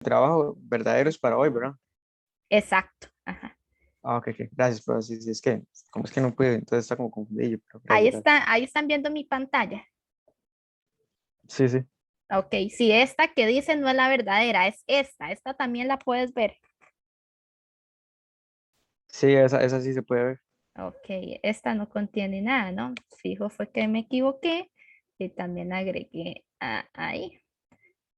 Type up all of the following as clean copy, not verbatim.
trabajo verdadero es para hoy, ¿verdad? Exacto. Ajá. Ah, ok, ok. Gracias, pero sí, sí, es que, como es que no puedo, entonces está como confundido, pero Ahí gracias, gracias. está, ahí están viendo mi pantalla. Sí, sí. Ok, si esta que dice no es la verdadera, es esta también la puedes ver. Sí, esa sí se puede ver. Ok, esta no contiene nada, ¿no? Fijo, fue que me equivoqué y también agregué ahí.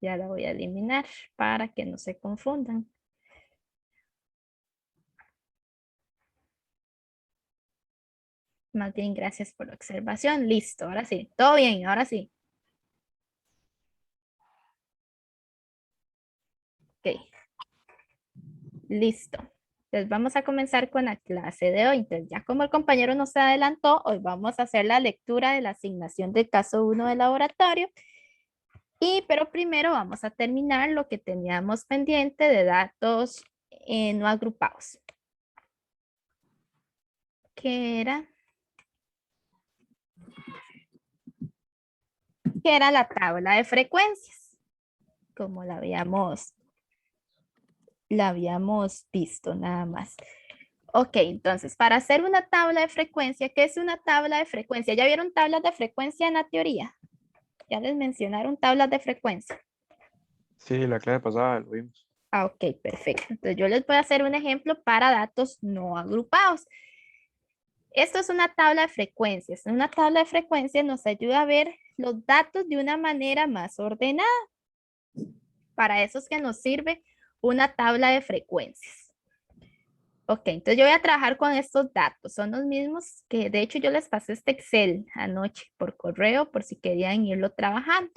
Ya la voy a eliminar para que no se confundan. Más bien, gracias por la observación. Listo, ahora sí. Todo bien, ahora sí. Ok, listo. Entonces vamos a comenzar con la clase de hoy. Entonces ya como el compañero nos adelantó, hoy vamos a hacer la lectura de la asignación del caso 1 del laboratorio. Pero primero vamos a terminar lo que teníamos pendiente de datos no agrupados. Que era la tabla de frecuencias, como la habíamos visto nada más. Ok, entonces, para hacer una tabla de frecuencia, ¿qué es una tabla de frecuencia? ¿Ya vieron tablas de frecuencia en la teoría? Ya les mencionaron tablas de frecuencia. Sí, la clase pasada lo vimos. Ah, ok, perfecto. Entonces, yo les voy a hacer un ejemplo para datos no agrupados. Esto es una tabla de frecuencias. Una tabla de frecuencias nos ayuda a ver los datos de una manera más ordenada. Para eso es que nos sirve una tabla de frecuencias. Ok, entonces yo voy a trabajar con estos datos. Son los mismos que de hecho yo les pasé este Excel anoche por correo por si querían irlo trabajando.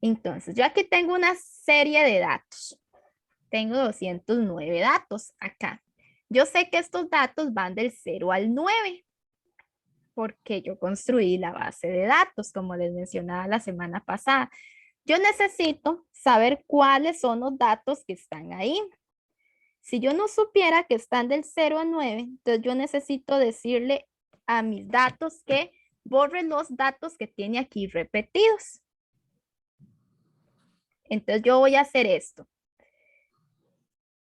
Entonces, yo aquí tengo una serie de datos. Tengo 209 datos acá. Yo sé que estos datos van del 0 al 9 porque yo construí la base de datos, como les mencionaba la semana pasada. Yo necesito saber cuáles son los datos que están ahí. Si yo no supiera que están del 0 a 9, entonces yo necesito decirle a mis datos que borre los datos que tiene aquí repetidos. Entonces yo voy a hacer esto.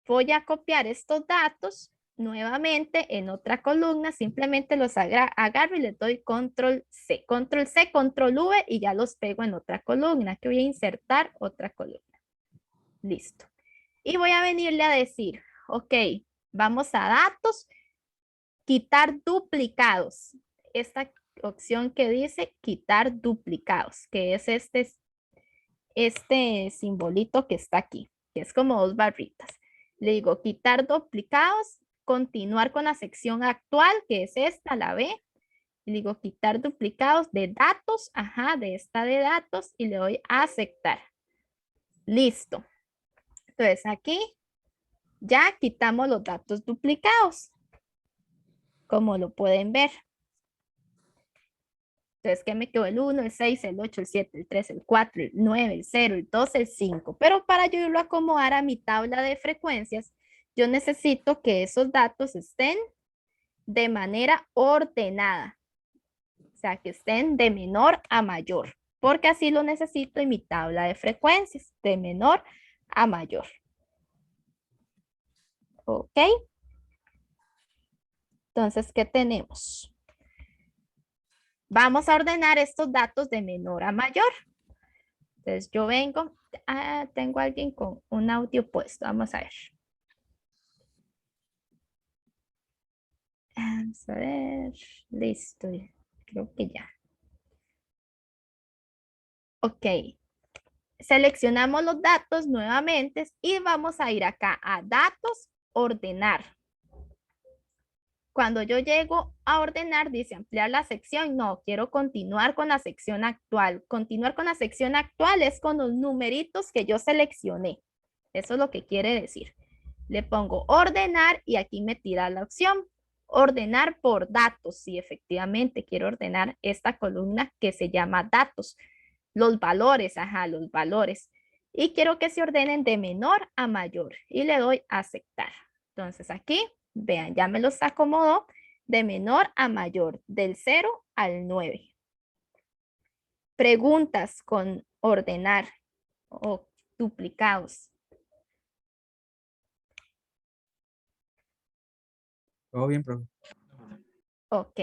Voy a copiar estos datos nuevamente en otra columna, simplemente los agarro y les doy control C, control V y ya los pego en otra columna, que voy a insertar otra columna. Listo. Y voy a venirle a decir, ok, vamos a datos, quitar duplicados. Esta opción que dice quitar duplicados, que es este simbolito que está aquí, que es como dos barritas. Le digo quitar duplicados, continuar con la sección actual, que es esta, la B. Le digo quitar duplicados de datos, ajá, de esta de datos y le doy a aceptar. Listo. Entonces aquí ya quitamos los datos duplicados, como lo pueden ver. Entonces, ¿qué me quedó? El 1, el 6, el 8, el 7, el 3, el 4, el 9, el 0, el 2, el 5. Pero para yo irlo a acomodar a mi tabla de frecuencias, yo necesito que esos datos estén de manera ordenada. O sea, que estén de menor a mayor. Porque así lo necesito en mi tabla de frecuencias, de menor a mayor. ¿Ok? Entonces, ¿qué tenemos? Vamos a ordenar estos datos de menor a mayor. Entonces yo vengo, tengo a alguien con un audio puesto, vamos a ver. Vamos a ver, listo, creo que ya. Ok, seleccionamos los datos nuevamente y vamos a ir acá a datos, ordenar. Cuando yo llego a ordenar, dice ampliar la sección. No, quiero continuar con la sección actual. Continuar con la sección actual es con los numeritos que yo seleccioné. Eso es lo que quiere decir. Le pongo ordenar y aquí me tira la opción. Ordenar por datos. Sí, efectivamente, quiero ordenar esta columna que se llama datos. Los valores, ajá, los valores. Y quiero que se ordenen de menor a mayor. Y le doy a aceptar. Entonces aquí, vean, ya me los acomodó de menor a mayor, del 0 al 9. Preguntas con ordenar o duplicados. Todo bien, profe. Ok.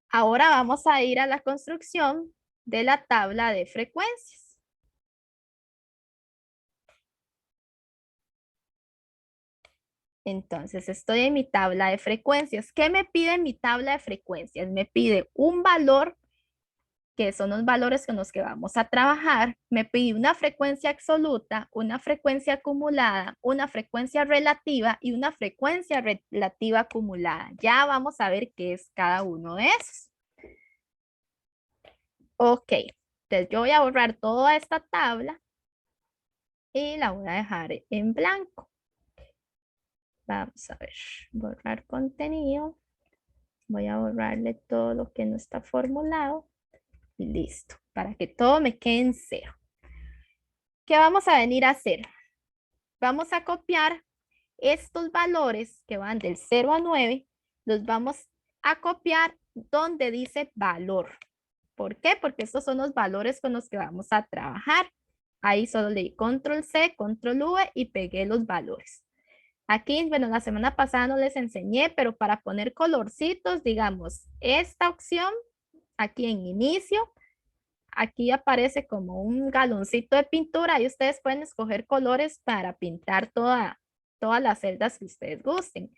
Ahora vamos a ir a la construcción de la tabla de frecuencias. Entonces, estoy en mi tabla de frecuencias. ¿Qué me pide mi tabla de frecuencias? Me pide un valor, que son los valores con los que vamos a trabajar. Me pide una frecuencia absoluta, una frecuencia acumulada, una frecuencia relativa y una frecuencia relativa acumulada. Ya vamos a ver qué es cada uno de esos. Ok, entonces yo voy a borrar toda esta tabla y la voy a dejar en blanco. Vamos a ver, borrar contenido. Voy a borrarle todo lo que no está formulado. Y listo, para que todo me quede en cero. ¿Qué vamos a venir a hacer? Vamos a copiar estos valores que van del 0 a 9, los vamos a copiar donde dice valor. ¿Por qué? Porque estos son los valores con los que vamos a trabajar. Ahí solo le di control C, control V y pegué los valores. Aquí, bueno, la semana pasada no les enseñé, pero para poner colorcitos, digamos, esta opción, aquí en inicio, aquí aparece como un galoncito de pintura y ustedes pueden escoger colores para pintar todas las celdas que ustedes gusten.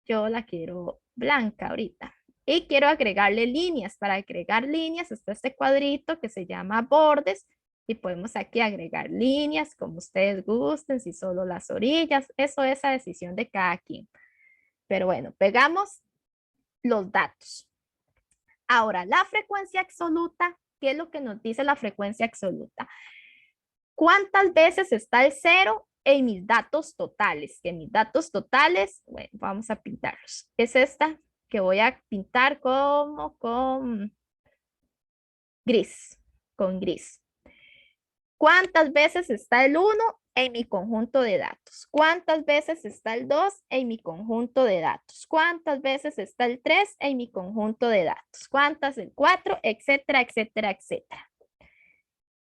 Yo la quiero blanca ahorita. Y quiero agregarle líneas. Para agregar líneas está este cuadrito que se llama bordes. Y podemos aquí agregar líneas como ustedes gusten, si solo las orillas. Eso es a decisión de cada quien. Pero bueno, pegamos los datos. Ahora, la frecuencia absoluta. ¿Qué es lo que nos dice la frecuencia absoluta? ¿Cuántas veces está el 0 en mis datos totales? Que mis datos totales, bueno, vamos a pintarlos. Es esta que voy a pintar como con gris, ¿Cuántas veces está el 1 en mi conjunto de datos? ¿Cuántas veces está el 2 en mi conjunto de datos? ¿Cuántas veces está el 3 en mi conjunto de datos? ¿Cuántas el 4? Etcétera, etcétera, etcétera.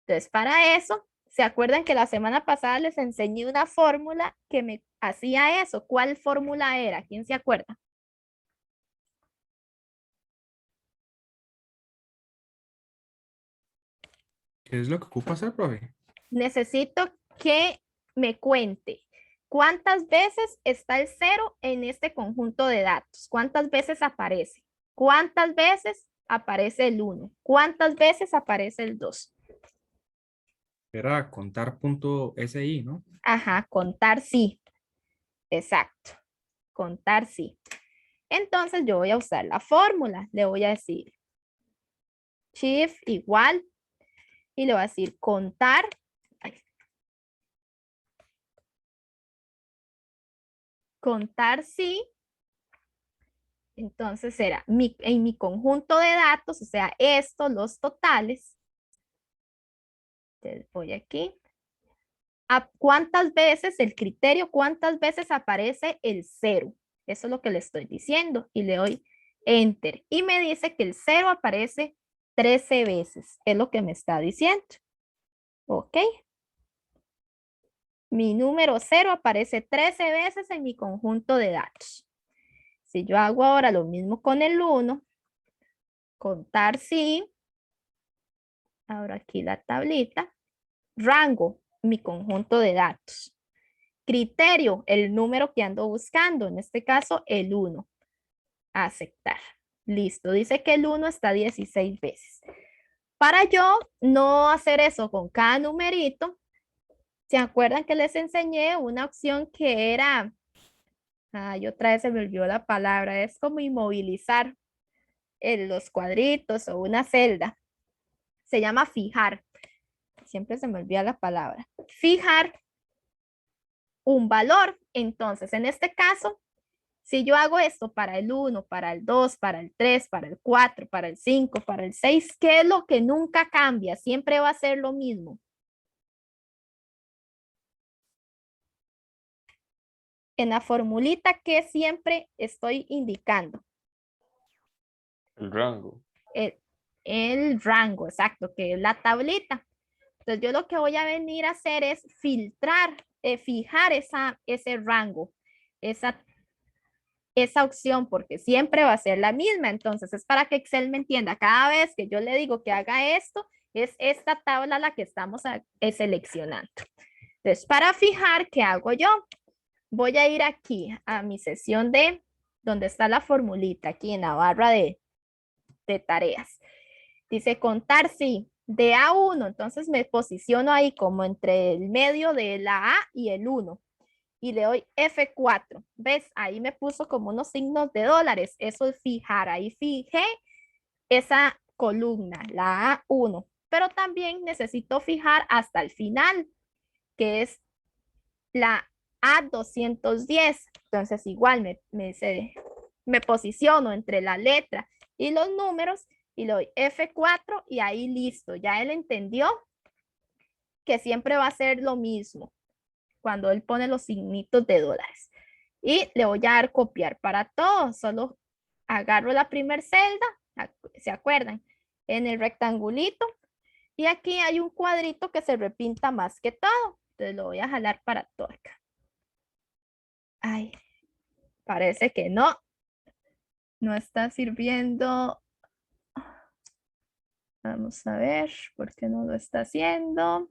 Entonces, para eso, ¿se acuerdan que la semana pasada les enseñé una fórmula que me hacía eso? ¿Cuál fórmula era? ¿Quién se acuerda? ¿Qué es lo que ocupa hacer, profe? Necesito que me cuente cuántas veces está el 0 en este conjunto de datos. ¿Cuántas veces aparece? ¿Cuántas veces aparece el 1? ¿Cuántas veces aparece el 2? Era contar punto SI, ¿no? Ajá, contar sí. Exacto. Contar sí. Entonces yo voy a usar la fórmula. Le voy a decir shift igual y le voy a decir contar. Contar sí. Entonces será en mi conjunto de datos, o sea, estos, los totales. Entonces voy aquí. ¿A cuántas veces el criterio, cuántas veces aparece el 0? Eso es lo que le estoy diciendo. Y le doy enter. Y me dice que el 0 aparece 13 veces. Es lo que me está diciendo. Ok. Mi número 0 aparece 13 veces en mi conjunto de datos. Si yo hago ahora lo mismo con el 1, contar sí. Ahora aquí la tablita. Rango, mi conjunto de datos. Criterio, el número que ando buscando. En este caso, el 1. Aceptar. Listo. Dice que el 1 está 16 veces. Para yo no hacer eso con cada numerito, ¿se acuerdan que les enseñé una opción que era, otra vez se me olvidó la palabra, es como inmovilizar los cuadritos o una celda? Se llama fijar. Siempre se me olvida la palabra. Fijar un valor. Entonces, en este caso, si yo hago esto para el 1, para el 2, para el 3, para el 4, para el 5, para el 6, ¿qué es lo que nunca cambia? Siempre va a ser lo mismo. En la formulita que siempre estoy indicando. El rango. El rango, exacto, que es la tablita. Entonces yo lo que voy a venir a hacer es filtrar, fijar ese rango, esa opción, porque siempre va a ser la misma. Entonces es para que Excel me entienda. Cada vez que yo le digo que haga esto, es esta tabla la que estamos seleccionando. Entonces para fijar, ¿qué hago yo? Voy a ir aquí a mi sesión de donde está la formulita, aquí en la barra de tareas. Dice contar, sí, de A1, entonces me posiciono ahí como entre el medio de la A y el 1 y le doy F4. ¿Ves? Ahí me puso como unos signos de dólares. Eso es fijar. Ahí fijé esa columna, la A1. Pero también necesito fijar hasta el final, que es la A210. Entonces igual me posiciono entre la letra y los números y le doy F4 y ahí listo. Ya él entendió que siempre va a ser lo mismo cuando él pone los signitos de dólares. Y le voy a dar copiar para todos. Solo agarro la primera celda, ¿se acuerdan? En el rectangulito. Y aquí hay un cuadrito que se repinta más que todo. Entonces lo voy a jalar para todo acá. Ay, parece que no. No está sirviendo. Vamos a ver por qué no lo está haciendo.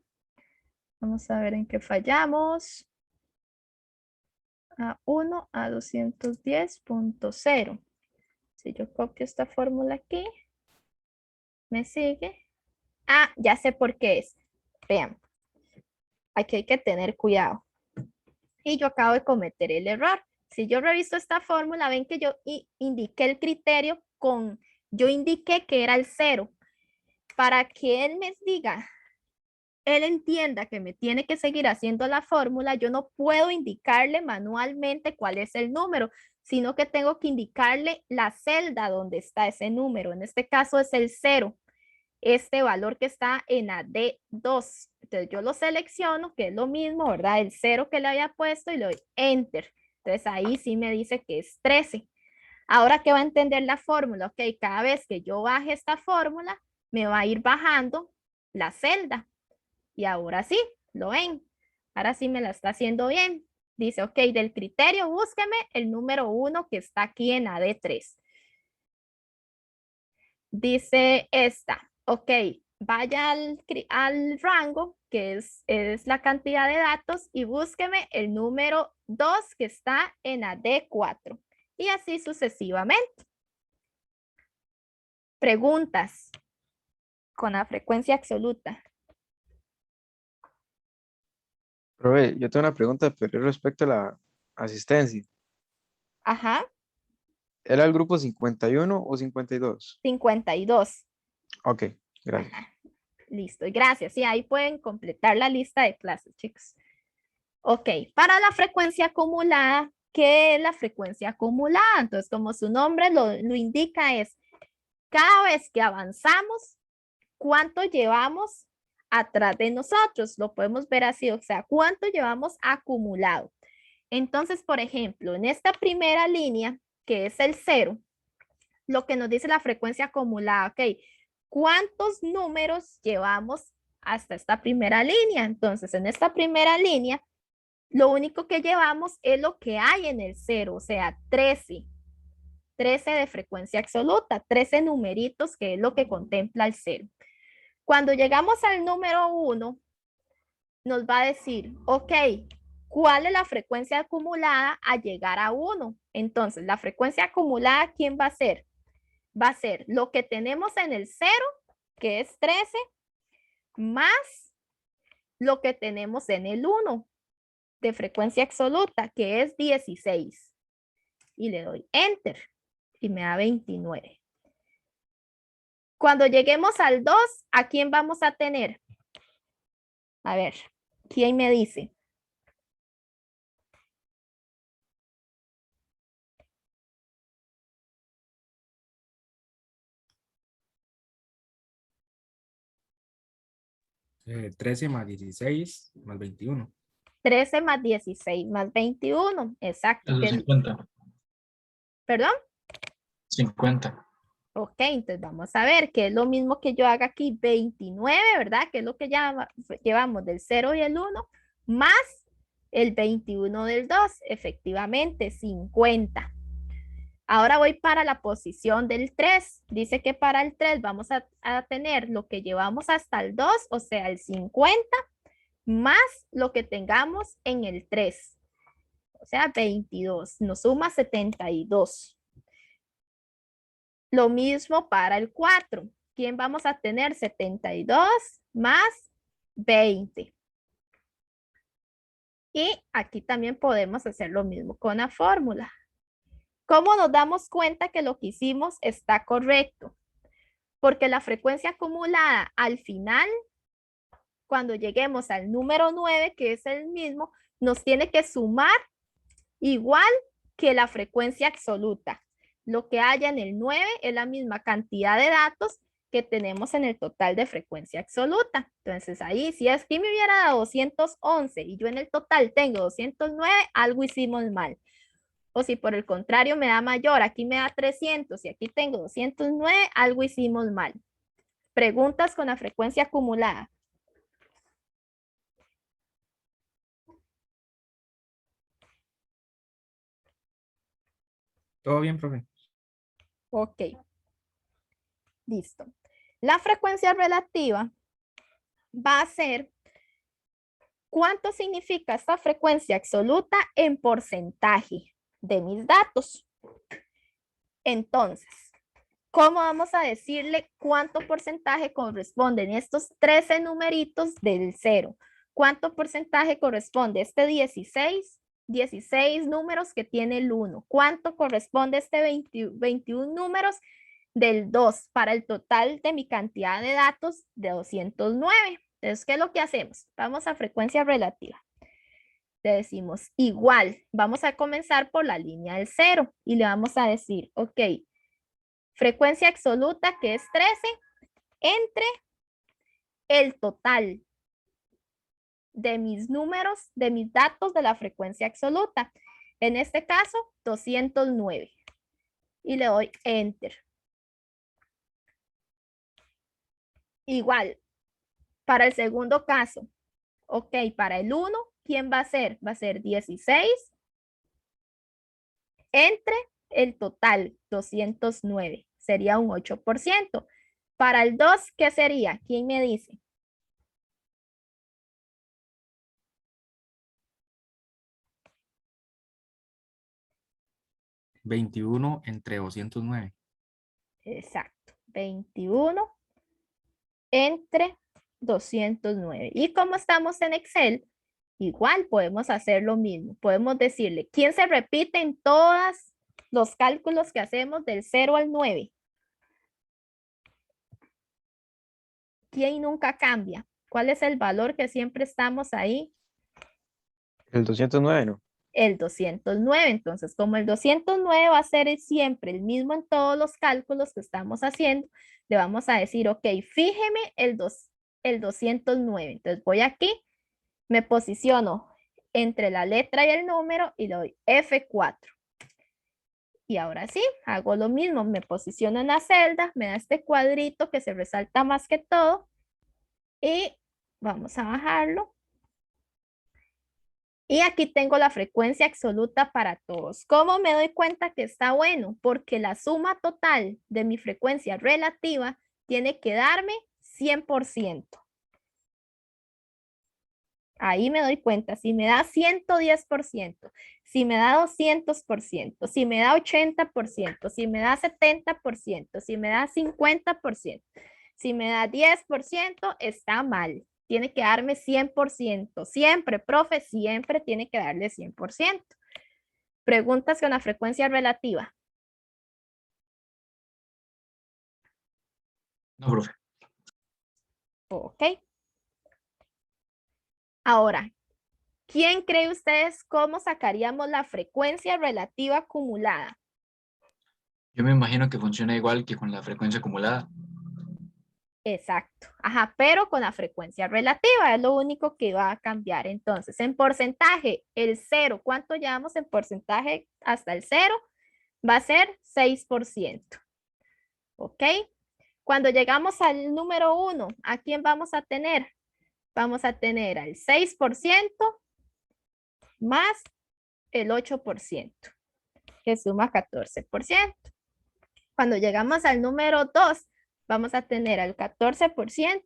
Vamos a ver en qué fallamos. A1 a 210.0. Si yo copio esta fórmula aquí, ¿me sigue? Ah, ya sé por qué es. Vean, aquí hay que tener cuidado. Y yo acabo de cometer el error. Si yo reviso esta fórmula, ven que yo indiqué el criterio yo indiqué que era el 0. Para que él me diga, él entienda que me tiene que seguir haciendo la fórmula, yo no puedo indicarle manualmente cuál es el número, sino que tengo que indicarle la celda donde está ese número. En este caso es el 0, este valor que está en la D2. Entonces yo lo selecciono, que es lo mismo, ¿verdad? El 0 que le había puesto y le doy Enter. Entonces ahí sí me dice que es 13. Ahora que va a entender la fórmula, ok, cada vez que yo baje esta fórmula, me va a ir bajando la celda. Y ahora sí, lo ven. Ahora sí me la está haciendo bien. Dice, ok, del criterio, búsqueme el número 1 que está aquí en la D3. Dice esta, ok, vaya al rango, que es la cantidad de datos, y búsqueme el número 2 que está en la D4. Y así sucesivamente. Preguntas con la frecuencia absoluta. Profe, yo tengo una pregunta, pero es respecto a la asistencia. Ajá, ¿Era el grupo 51 o 52? 52. Ok, gracias. Ajá. Listo, gracias. Y ahí pueden completar la lista de clases, chicos. Ok, para la frecuencia acumulada, ¿qué es la frecuencia acumulada? Entonces, como su nombre lo indica, es cada vez que avanzamos, ¿cuánto llevamos atrás de nosotros? Lo podemos ver así, o sea, ¿cuánto llevamos acumulado? Entonces, por ejemplo, en esta primera línea, que es el 0, lo que nos dice la frecuencia acumulada, ok, ¿cuántos números llevamos hasta esta primera línea? Entonces, en esta primera línea, lo único que llevamos es lo que hay en el 0, o sea, 13. 13 de frecuencia absoluta, 13 numeritos, que es lo que contempla el 0. Cuando llegamos al número 1, nos va a decir, ok, ¿cuál es la frecuencia acumulada a llegar a 1? Entonces, la frecuencia acumulada, ¿quién va a ser? Va a ser lo que tenemos en el 0, que es 13, más lo que tenemos en el 1 de frecuencia absoluta, que es 16. Y le doy Enter y me da 29. Cuando lleguemos al 2, ¿a quién vamos a tener? A ver, ¿quién me dice? Eh, 13 más 16 más 21. 13 más 16 más 21. Exacto. Eso es 50. ¿Perdón? 50. Ok, entonces vamos a ver que es lo mismo que yo haga aquí, 29, ¿verdad? Que es lo que ya llevamos del 0 y el 1, más el 21 del 2, efectivamente, 50. Ahora voy para la posición del 3. Dice que para el 3 vamos a tener lo que llevamos hasta el 2, o sea, el 50, más lo que tengamos en el 3. O sea, 22. Nos suma 72. Lo mismo para el 4. ¿Quién vamos a tener? 72 más 20. Y aquí también podemos hacer lo mismo con la fórmula. ¿Cómo nos damos cuenta que lo que hicimos está correcto? Porque la frecuencia acumulada al final, cuando lleguemos al número 9, que es el mismo, nos tiene que sumar igual que la frecuencia absoluta. Lo que haya en el 9 es la misma cantidad de datos que tenemos en el total de frecuencia absoluta. Entonces ahí, si es que me hubiera dado 211 y yo en el total tengo 209, algo hicimos mal. O si por el contrario me da mayor, aquí me da 300 y aquí tengo 209, algo hicimos mal. Preguntas con la frecuencia acumulada. ¿Todo bien, profe? Ok, listo. La frecuencia relativa va a ser cuánto significa esta frecuencia absoluta en porcentaje de mis datos. Entonces, ¿cómo vamos a decirle cuánto porcentaje corresponden estos 13 numeritos del 0? ¿Cuánto porcentaje corresponde este 16? 16 números que tiene el 1. ¿Cuánto corresponde este 21 números del 2 para el total de mi cantidad de datos de 209? Entonces, ¿qué es lo que hacemos? Vamos a frecuencia relativa. Le decimos igual. Vamos a comenzar por la línea del 0 y le vamos a decir, ok, frecuencia absoluta que es 13 entre el total de mis números, de mis datos de la frecuencia absoluta. En este caso, 209. Y le doy Enter. Igual, para el segundo caso, ok, para el 1, ¿quién va a ser? Va a ser 16 entre el total, 209. Sería un 8%. Para el 2, ¿qué sería? ¿Quién me dice? 21 entre 209. Exacto, 21 entre 209. Y como estamos en Excel, igual podemos hacer lo mismo. Podemos decirle, ¿quién se repite en todos los cálculos que hacemos del 0 al 9? ¿Quién nunca cambia? ¿Cuál es el valor que siempre estamos ahí? El 209, ¿no? El 209. Entonces, como el 209 va a ser siempre el mismo en todos los cálculos que estamos haciendo, le vamos a decir, ok, fíjeme el 209. Entonces, voy aquí, me posiciono entre la letra y el número y le doy F4. Y ahora sí, hago lo mismo, me posiciono en la celda, me da este cuadrito que se resalta más que todo y vamos a bajarlo. Y aquí tengo la frecuencia absoluta para todos. ¿Cómo me doy cuenta que está bueno? Porque la suma total de mi frecuencia relativa tiene que darme 100%. Ahí me doy cuenta, si me da 110%, si me da 200%, si me da 80%, si me da 70%, si me da 50%, si me da 10%, está mal. Tiene que darme 100%. Siempre, profe, siempre tiene que darle 100%. Preguntas con la frecuencia relativa. No, profe. Ok. Ahora, ¿quién cree ustedes cómo sacaríamos la frecuencia relativa acumulada? Yo me imagino que funciona igual que con la frecuencia acumulada. Exacto. Ajá, pero con la frecuencia relativa es lo único que va a cambiar. Entonces, en porcentaje, el 0, ¿cuánto llevamos en porcentaje hasta el 0? Va a ser 6%. ¿Ok? Cuando llegamos al número 1, ¿a quién vamos a tener? Vamos a tener al 6% más el 8%, que suma 14%. Cuando llegamos al número 2, vamos a tener al 14%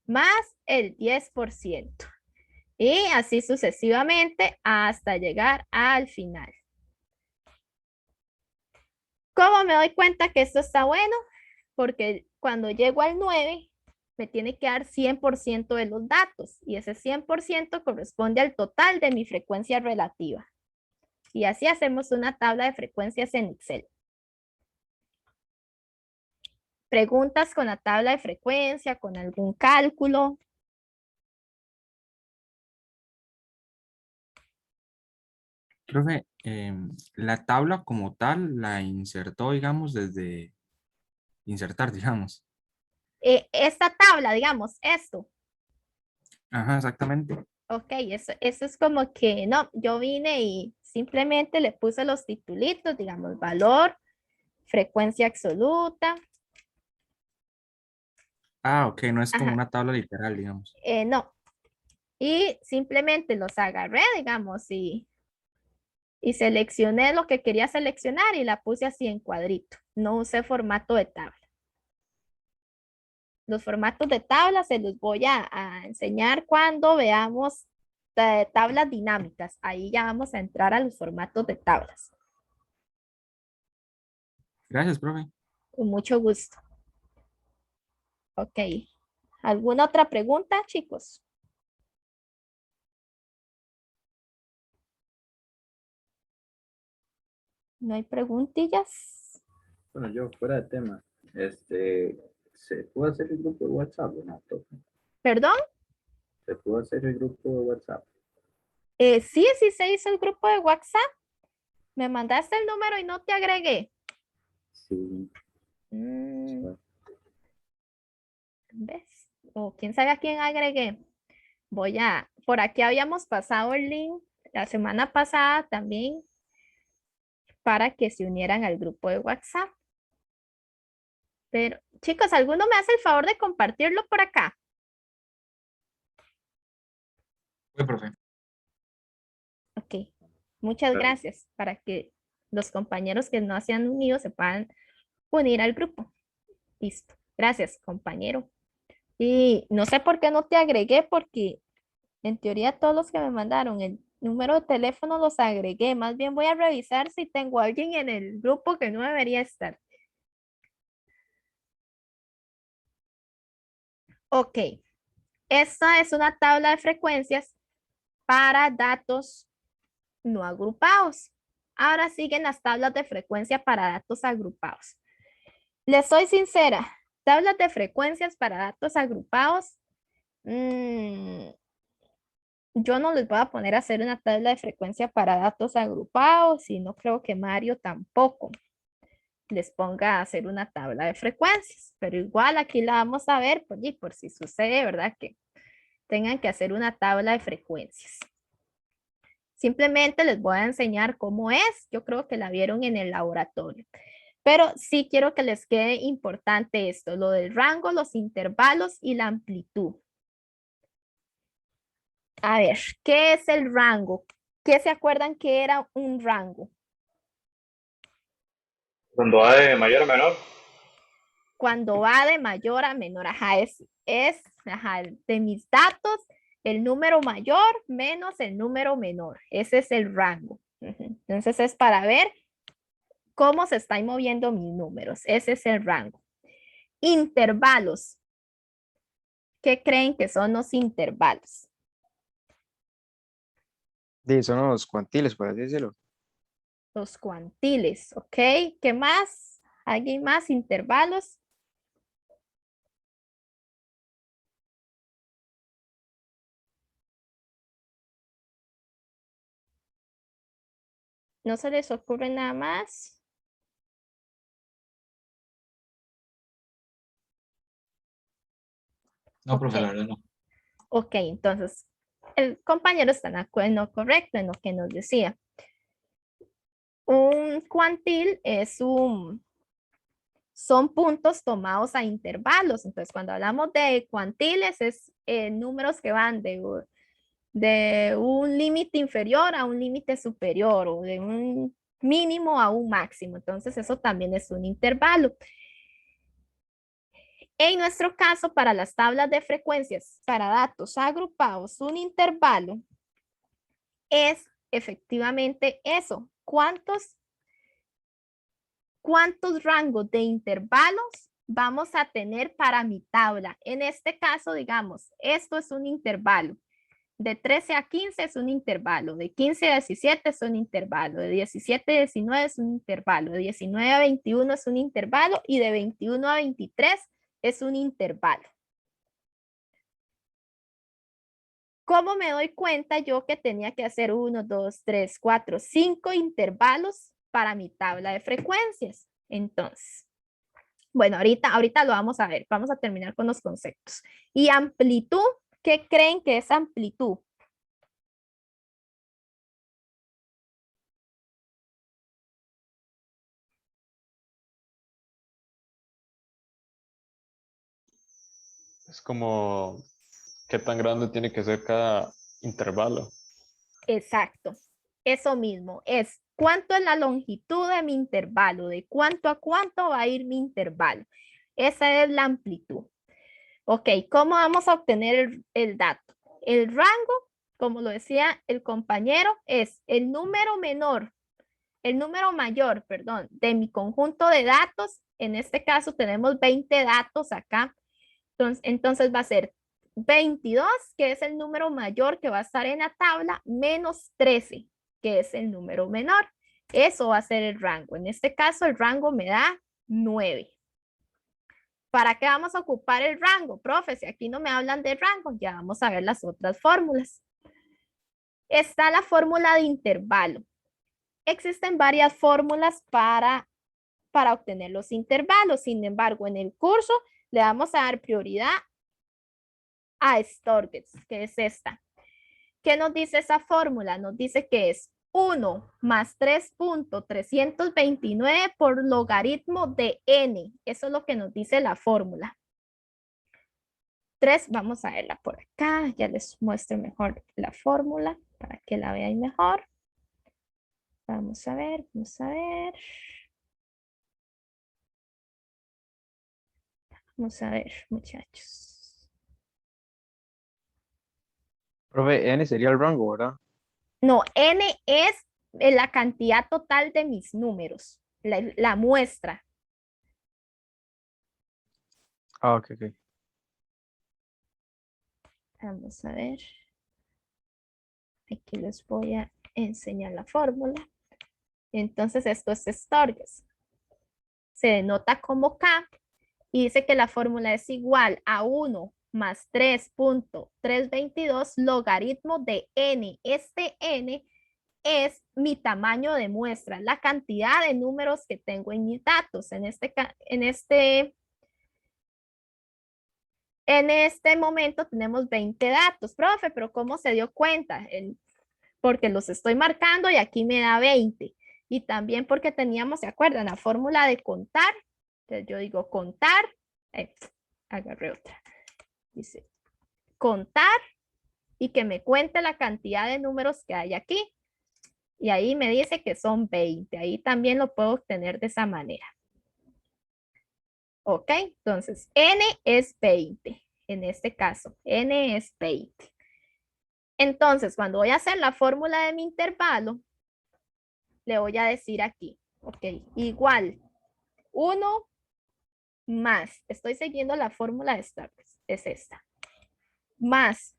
más el 10%. Y así sucesivamente hasta llegar al final. ¿Cómo me doy cuenta que esto está bueno? Porque cuando llego al 9, me tiene que dar 100% de los datos y ese 100% corresponde al total de mi frecuencia relativa. Y así hacemos una tabla de frecuencias en Excel. Preguntas con la tabla de frecuencia, con algún cálculo. Profe, la tabla como tal la insertó, digamos, desde insertar, digamos. Esta tabla, digamos, esto. Ajá, exactamente. Ok, eso es como que no, yo vine y simplemente le puse los titulitos, digamos, valor, frecuencia absoluta. Ah, ok, no es como Ajá, una tabla literal, digamos. no. Y simplemente los agarré, digamos, y seleccioné lo que quería seleccionar y la puse así en cuadrito. No usé formato de tabla. Los formatos de tabla se los voy a enseñar cuando veamos tablas dinámicas. Ahí ya vamos a entrar a los formatos de tablas. Gracias, profe. Con mucho gusto. Ok. ¿Alguna otra pregunta, chicos? ¿No hay preguntillas? Bueno, yo fuera de tema, ¿se puede hacer el grupo de WhatsApp o no, profe? ¿Perdón? ¿Se puede hacer el grupo de WhatsApp? Sí, sí se hizo el grupo de WhatsApp. Me mandaste el número y no te agregué. Sí. Mm, ¿ves? O quién sabe a quién agregué. Por aquí habíamos pasado el link la semana pasada también para que se unieran al grupo de WhatsApp. Pero, chicos, ¿alguno me hace el favor de compartirlo por acá? Fue, profe. Ok, muchas Claro. gracias para que los compañeros que no se han unido se puedan unir al grupo. Listo. Gracias, compañero. Y no sé por qué no te agregué, porque en teoría todos los que me mandaron el número de teléfono los agregué. Más bien voy a revisar si tengo a alguien en el grupo que no debería estar. Ok, esta es una tabla de frecuencias para datos no agrupados. Ahora siguen las tablas de frecuencia para datos agrupados. Les soy sincera, tablas de frecuencias para datos agrupados, yo no les voy a poner a hacer una tabla de frecuencia para datos agrupados y no creo que Mario tampoco les ponga a hacer una tabla de frecuencias, pero igual aquí la vamos a ver por si sucede, ¿verdad? Que tengan que hacer una tabla de frecuencias. Simplemente les voy a enseñar cómo es. Yo creo que la vieron en el laboratorio. Pero sí quiero que les quede importante esto, lo del rango, los intervalos y la amplitud. A ver, ¿qué es el rango? ¿Qué se acuerdan que era un rango? Cuando va de mayor a menor, Cuando va de mayor a menor, ajá, ajá, de mis datos, el número mayor menos el número menor. Ese es el rango. Entonces es para ver cómo se están moviendo mis números. Ese es el rango. Intervalos. ¿Qué creen que son los intervalos? Son los cuantiles, por así decirlo. Los cuantiles, ¿ok? ¿Qué más? ¿Alguien más? Intervalos. ¿No se les ocurre nada más? No, profe, la Ok, verdad no. ok, entonces el compañero está en lo correcto, en lo que nos decía. Un cuantil es son puntos tomados a intervalos. Entonces, cuando hablamos de cuantiles, es números que van de un límite inferior a un límite superior o de un mínimo a un máximo. Entonces, eso también es un intervalo. En nuestro caso, para las tablas de frecuencias, para datos agrupados, un intervalo es efectivamente eso. ¿Cuántos rangos de intervalos vamos a tener para mi tabla? En este caso, digamos, esto es un intervalo. De 13 a 15 es un intervalo, de 15 a 17 es un intervalo, de 17 a 19 es un intervalo, de 19 a 21 es un intervalo y de 21 a 23 es un intervalo. ¿Cómo me doy cuenta yo que tenía que hacer 1, 2, 3, 4, 5 intervalos para mi tabla de frecuencias? Entonces, bueno, ahorita lo vamos a ver. Vamos a terminar con los conceptos. Y amplitud, ¿qué creen que es amplitud? Es como qué tan grande tiene que ser cada intervalo. Exacto. Eso mismo. Es cuánto es la longitud de mi intervalo, de cuánto a cuánto va a ir mi intervalo. Esa es la amplitud. Ok, ¿cómo vamos a obtener el dato? El rango, como lo decía el compañero, es el número mayor, perdón, de mi conjunto de datos. En este caso tenemos 20 datos acá. Entonces va a ser 22, que es el número mayor que va a estar en la tabla, menos 13, que es el número menor. Eso va a ser el rango. En este caso el rango me da 9. ¿Para qué vamos a ocupar el rango, profe? Si aquí no me hablan de rango, ya vamos a ver las otras fórmulas. Está la fórmula de intervalo. Existen varias fórmulas para obtener los intervalos. Sin embargo, en el curso le vamos a dar prioridad a Storges, que es esta. ¿Qué nos dice esa fórmula? Nos dice que es 1 más 3.329 por logaritmo de n. Eso es lo que nos dice la fórmula. 3, vamos a verla por acá. Ya les muestro mejor la fórmula para que la vean mejor. Vamos a ver, vamos a ver. Vamos a ver, muchachos. Profe, N sería el rango, ¿verdad? No, n es la cantidad total de mis números, la muestra. Ah, ok, ok. Vamos a ver. Aquí les voy a enseñar la fórmula. Entonces esto es Storges. Se denota como K y dice que la fórmula es igual a 1 más 3.322 logaritmo de n. Este n es mi tamaño de muestra, la cantidad de números que tengo en mis datos. En este momento tenemos 20 datos. Profe, pero ¿cómo se dio cuenta? Porque los estoy marcando y aquí me da 20. Y también porque teníamos, ¿se acuerdan? La fórmula de contar. Entonces yo digo contar. Agarré otra. Dice contar y que me cuente la cantidad de números que hay aquí. Y ahí me dice que son 20. Ahí también lo puedo obtener de esa manera. Ok, entonces n es 20. En este caso, n es 20. Entonces, cuando voy a hacer la fórmula de mi intervalo, le voy a decir aquí, ok, igual 1 más, estoy siguiendo la fórmula de Storges, es esta, más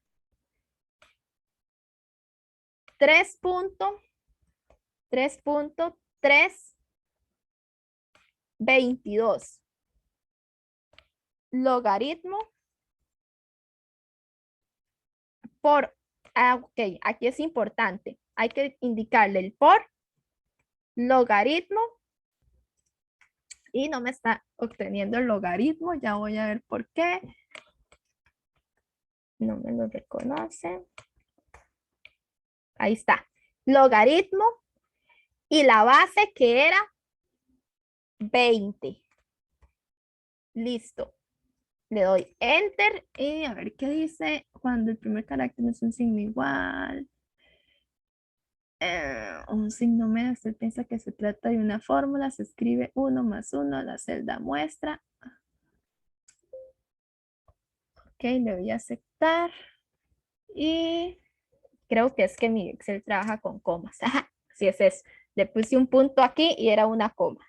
3.322 logaritmo por, ok, aquí es importante, hay que indicarle el por logaritmo y no me está obteniendo el logaritmo, ya voy a ver por qué. No me lo reconoce. Ahí está. Logaritmo y la base que era 20. Listo. Le doy enter y a ver qué dice cuando el primer carácter es un signo igual. Un signo menos, usted piensa que se trata de una fórmula, se escribe 1 más 1, la celda muestra. Ok, le voy a aceptar. Y creo que es que mi Excel trabaja con comas. Así es eso. Le puse un punto aquí y era una coma.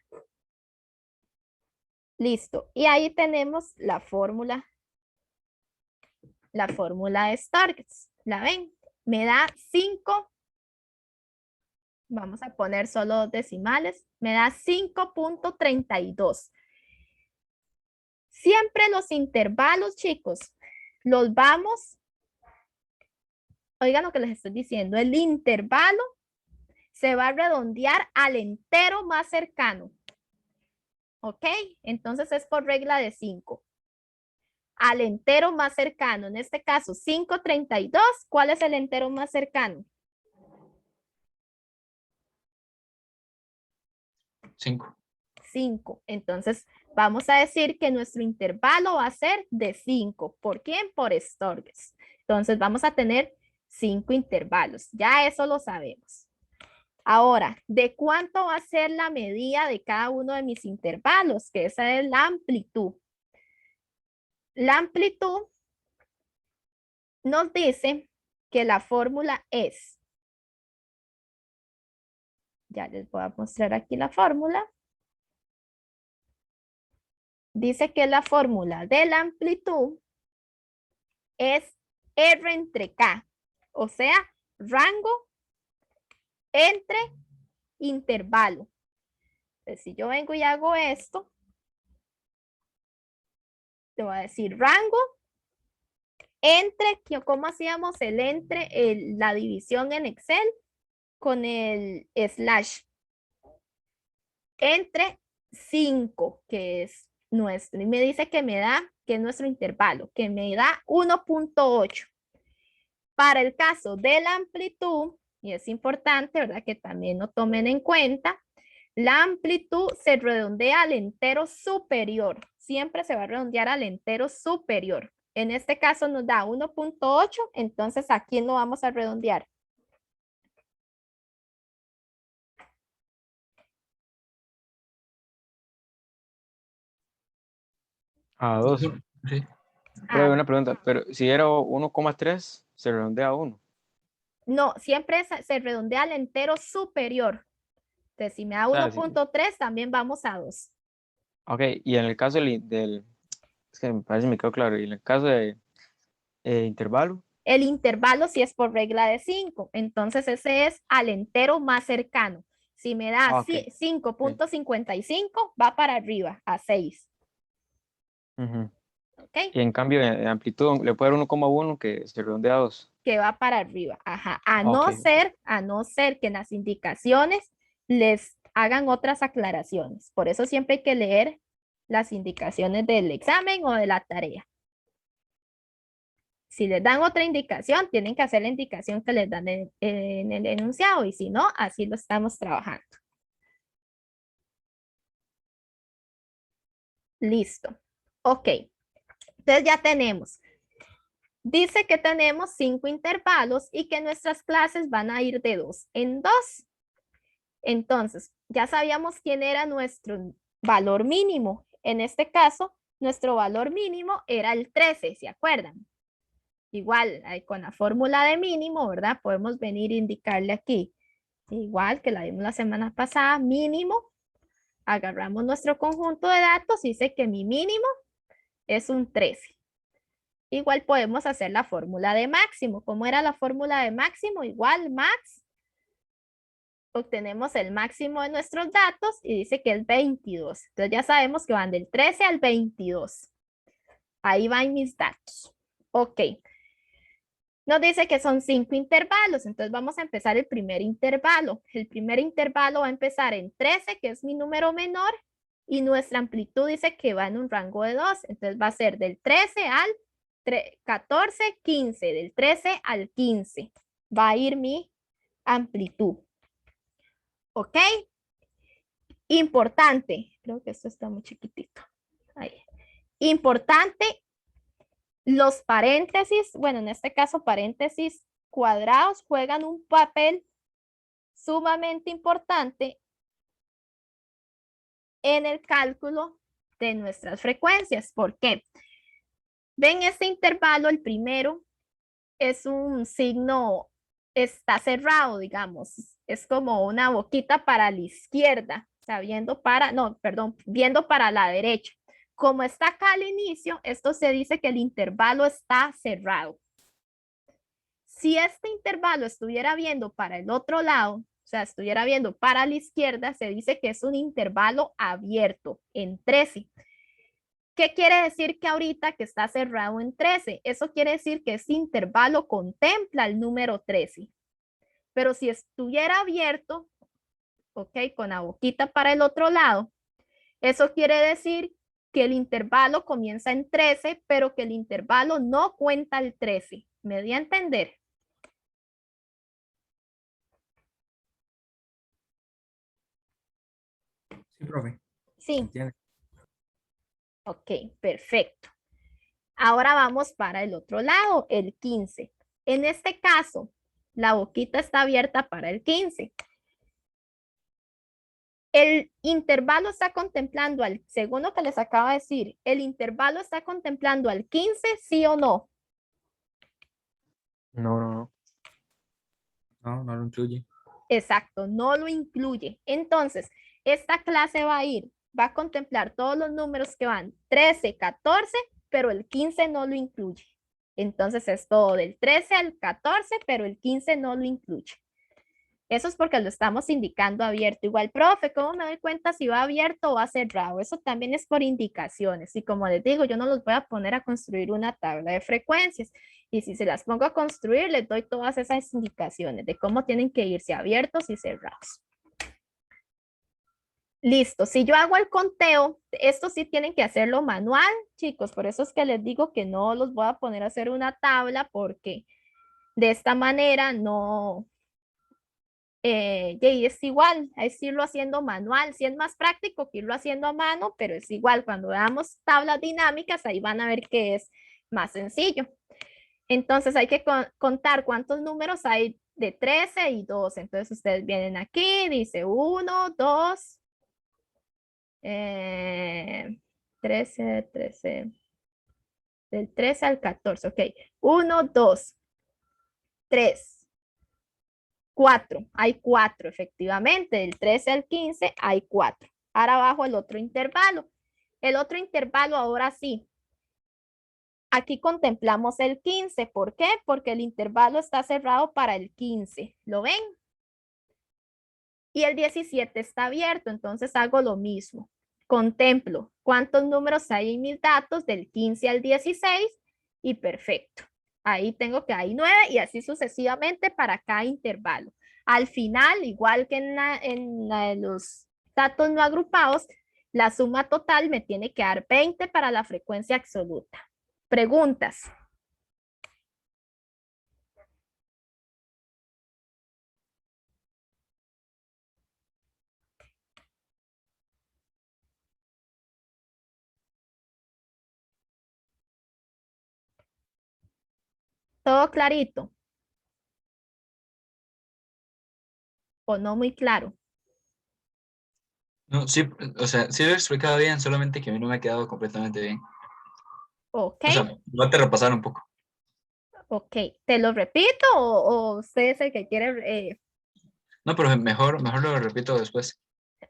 Listo. Y ahí tenemos la fórmula de Stargate. ¿La ven? Me da 5. Vamos a poner solo decimales. Me da 5.32. Siempre los intervalos, chicos, los vamos. Oigan lo que les estoy diciendo. El intervalo se va a redondear al entero más cercano. ¿Ok? Entonces es por regla de 5. Al entero más cercano. En este caso, 5.32. ¿Cuál es el entero más cercano? 5. 5. Entonces, vamos a decir que nuestro intervalo va a ser de 5. ¿Por quién? Por Stargate. Entonces, vamos a tener 5 intervalos. Ya eso lo sabemos. Ahora, ¿de cuánto va a ser la medida de cada uno de mis intervalos? Que esa es la amplitud. La amplitud nos dice que la fórmula es, ya les voy a mostrar aquí la fórmula. Dice que la fórmula de la amplitud es R entre K, o sea, rango entre intervalo. Entonces, si yo vengo y hago esto, te voy a decir rango entre, ¿cómo hacíamos el entre, la división en Excel? Con el slash. Entre 5, que es nuestro. Y me dice que me da, que es nuestro intervalo, que me da 1.8. Para el caso de la amplitud, y es importante, ¿verdad? Que también lo tomen en cuenta, la amplitud se redondea al entero superior. Siempre se va a redondear al entero superior. En este caso nos da 1.8, entonces ¿a quién lo vamos a redondear? A 2. Sí. Pero una pregunta, pero si era 1,3, se redondea a 1. No, siempre se redondea al entero superior. Entonces, si me da O sea, 1.3, también vamos a 2. ok, y en el caso es que me parece que me quedó claro, y en el caso de intervalo, El intervalo sí es por regla de 5. Entonces, ese es al entero más cercano. Si me da ok. 5.55, va para arriba, a 6. Ujú. ¿Ok? Y en cambio, en amplitud, le puede dar 1,1 que se redondea a 2. Que va para arriba. Ajá. A Ok. no ser que en las indicaciones les hagan otras aclaraciones. Por eso siempre hay que leer las indicaciones del examen o de la tarea. Si les dan otra indicación, tienen que hacer la indicación que les dan en el enunciado y si no, así lo estamos trabajando. Listo. Ok. Entonces ya tenemos. Dice que tenemos 5 intervalos y que nuestras clases van a ir de 2 en 2. Entonces, ya sabíamos quién era nuestro valor mínimo. En este caso, nuestro valor mínimo era el 13, ¿se acuerdan? Igual, con la fórmula de mínimo, ¿verdad? Podemos venir a indicarle aquí. Igual que la vimos la semana pasada, mínimo. Agarramos nuestro conjunto de datos y dice que mi mínimo es un 13. Igual podemos hacer la fórmula de máximo. ¿Cómo era la fórmula de máximo? Igual, max. Obtenemos el máximo de nuestros datos y dice que es 22. Entonces ya sabemos que van del 13 al 22. Ahí van mis datos. Ok. Nos dice que son 5 intervalos, entonces vamos a empezar el primer intervalo. El primer intervalo va a empezar en 13, que es mi número menor, y nuestra amplitud dice que va en un rango de 2, entonces va a ser del 13 al 14, 15, del 13 al 15. Va a ir mi amplitud. ¿Ok? Importante, creo que esto está muy chiquitito. Ahí. Importante, los paréntesis, bueno, en este caso paréntesis cuadrados juegan un papel sumamente importante en el cálculo de nuestras frecuencias. ¿Por qué? Ven este intervalo, el primero es un signo, está cerrado, digamos, es como una boquita para la izquierda, o sea, viendo para, no, perdón, viendo para la derecha. Como está acá al inicio, esto se dice que el intervalo está cerrado. Si este intervalo estuviera viendo para el otro lado, o sea, estuviera viendo para la izquierda, se dice que es un intervalo abierto en 13. ¿Qué quiere decir que ahorita que está cerrado en 13? Eso quiere decir que este intervalo contempla el número 13. Pero si estuviera abierto, ok, con la boquita para el otro lado, eso quiere decir que el intervalo comienza en 13, pero que el intervalo no cuenta el 13. ¿Me di a entender? Sí, profe. Sí. Entiende. Ok, perfecto. Ahora vamos para el otro lado, el 15. En este caso, la boquita está abierta para el 15. El intervalo está contemplando al, según lo que les acabo de decir, el intervalo está contemplando al 15, ¿sí o no? No, no, no. No, no lo incluye. Exacto, no lo incluye. Entonces, esta clase va a contemplar todos los números que van 13, 14, pero el 15 no lo incluye. Entonces es todo del 13 al 14, pero el 15 no lo incluye. Eso es porque lo estamos indicando abierto. Igual, profe, ¿cómo me doy cuenta si va abierto o va cerrado? Eso también es por indicaciones. Y como les digo, yo no los voy a poner a construir una tabla de frecuencias. Y si se las pongo a construir, les doy todas esas indicaciones de cómo tienen que irse abiertos y cerrados. Listo, si yo hago el conteo, esto sí tienen que hacerlo manual, chicos. Por eso es que les digo que no los voy a poner a hacer una tabla porque de esta manera no, y es igual, es irlo haciendo manual, si es más práctico que irlo haciendo a mano, pero es igual, cuando veamos tablas dinámicas, ahí van a ver que es más sencillo. Entonces hay que contar cuántos números hay de 13 y 12. Entonces ustedes vienen aquí, dice 1, 2, 13, 13, del 13 al 14, ok. 1, 2, 3. 4, hay 4 efectivamente, del 13 al 15 hay 4. Ahora abajo el otro intervalo. El otro intervalo ahora sí. Aquí contemplamos el 15. ¿Por qué? Porque el intervalo está cerrado para el 15. ¿Lo ven? Y el 17 está abierto, entonces hago lo mismo. Contemplo cuántos números hay en mis datos del 15 al 16 y perfecto. Ahí tengo que hay 9 y así sucesivamente para cada intervalo. Al final, igual que en los datos no agrupados, la suma total me tiene que dar 20 para la frecuencia absoluta. Preguntas. ¿Todo clarito? ¿O no muy claro? No, sí, o sea, sí lo he explicado bien, solamente que a mí no me ha quedado completamente bien. Ok. O sea, voy a repasar un poco. Ok, ¿te lo repito o usted es el que quiere? No, pero mejor lo repito después.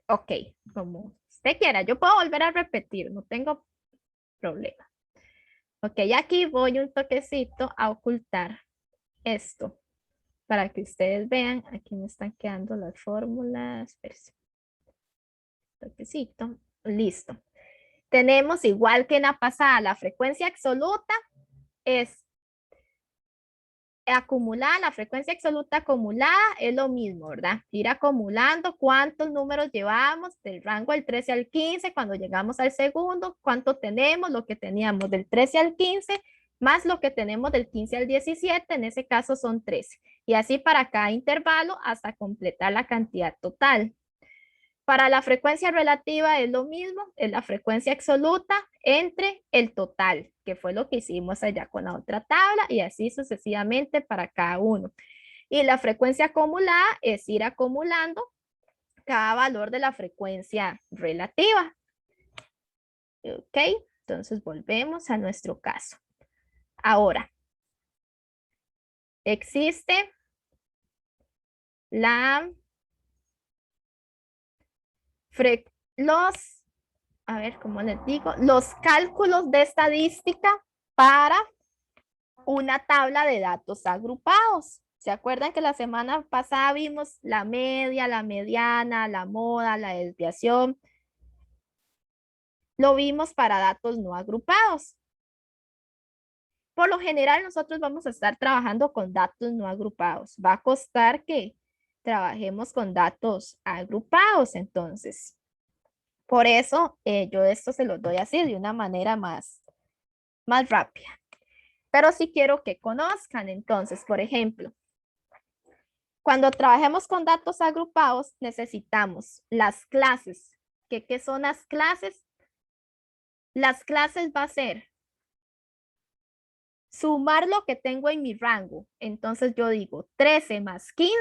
Ok, como usted quiera, yo puedo volver a repetir, no tengo problema. Ok, aquí voy un toquecito a ocultar esto para que ustedes vean. Aquí me están quedando las fórmulas. Espérense. Toquecito, listo. Tenemos igual que en la pasada, la frecuencia absoluta es acumulada, la frecuencia absoluta acumulada es lo mismo, ¿verdad? Ir acumulando cuántos números llevamos del rango del 13 al 15, cuando llegamos al segundo, cuánto tenemos, lo que teníamos del 13 al 15, más lo que tenemos del 15 al 17, en ese caso son 13. Y así para cada intervalo hasta completar la cantidad total. Para la frecuencia relativa es lo mismo, es la frecuencia absoluta entre el total, que fue lo que hicimos allá con la otra tabla, y así sucesivamente para cada uno. Y la frecuencia acumulada es ir acumulando cada valor de la frecuencia relativa. ¿Ok? Entonces volvemos a nuestro caso. Ahora, existe a ver, ¿cómo les digo? Los cálculos de estadística para una tabla de datos agrupados. ¿Se acuerdan que la semana pasada vimos la media, la mediana, la moda, la desviación? Lo vimos para datos no agrupados. Por lo general, nosotros vamos a estar trabajando con datos no agrupados. Va a costar que trabajemos con datos agrupados, entonces. Por eso yo esto se los doy así de una manera más rápida. Pero sí quiero que conozcan, entonces, por ejemplo, cuando trabajemos con datos agrupados, necesitamos las clases. ¿Qué son las clases? Las clases va a ser sumar lo que tengo en mi rango. Entonces yo digo 13 más 15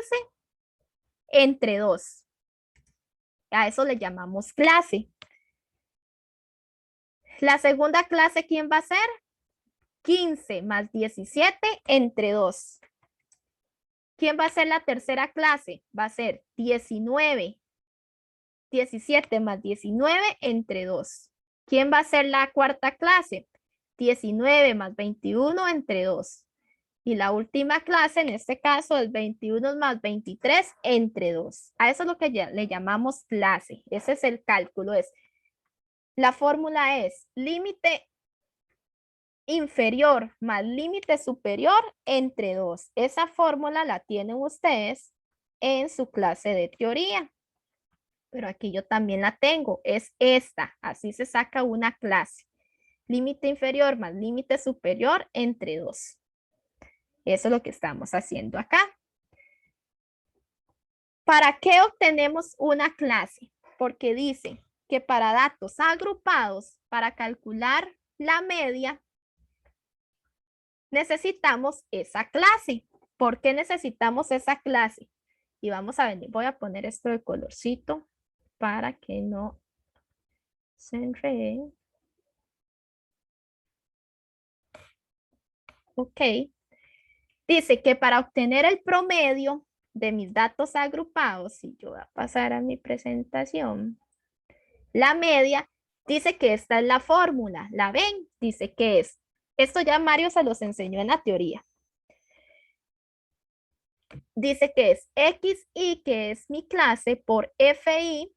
entre 2. A eso le llamamos clase. La segunda clase, ¿quién va a ser? 15 más 17 entre 2. ¿Quién va a ser la tercera clase? Va a ser 17 más 19 entre 2. ¿Quién va a ser la cuarta clase? 19 más 21 entre 2. Y la última clase, en este caso, es 21 más 23 entre 2. A eso es lo que le llamamos clase. Ese es el cálculo. La fórmula es límite inferior más límite superior entre 2. Esa fórmula la tienen ustedes en su clase de teoría. Pero aquí yo también la tengo. Es esta. Así se saca una clase. Límite inferior más límite superior entre 2. Eso es lo que estamos haciendo acá. ¿Para qué obtenemos una clase? Porque dice que para datos agrupados, para calcular la media, necesitamos esa clase. ¿Por qué necesitamos esa clase? Y vamos a venir, voy a poner esto de colorcito para que no se enrede. Ok. Dice que para obtener el promedio de mis datos agrupados, y yo voy a pasar a mi presentación, la media, dice que esta es la fórmula. ¿La ven? Dice que es. Esto ya Mario se los enseñó en la teoría. Dice que es XI, que es mi clase, por FI,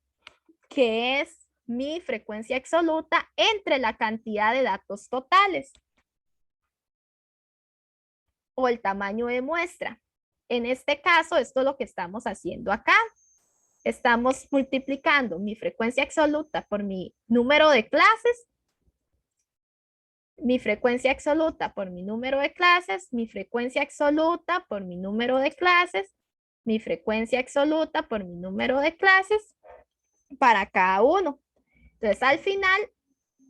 que es mi frecuencia absoluta, entre la cantidad de datos totales o el tamaño de muestra. En este caso, esto es lo que estamos haciendo acá. Estamos multiplicando mi frecuencia absoluta por mi número de clases, mi frecuencia absoluta por mi número de clases, mi frecuencia absoluta por mi número de clases, mi frecuencia absoluta por mi número de clases para cada uno. Entonces, al final,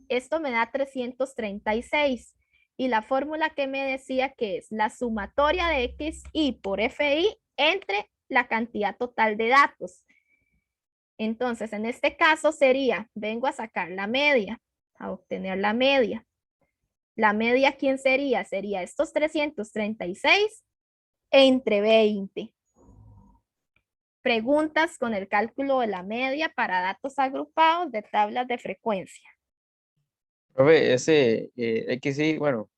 esto me da 336. Y la fórmula que me decía que es la sumatoria de XI por FI entre la cantidad total de datos. Entonces, en este caso sería, vengo a sacar la media, a obtener la media. La media, ¿quién sería? Sería estos 336 entre 20. Preguntas con el cálculo de la media para datos agrupados de tablas de frecuencia. Profe, ese XI, bueno,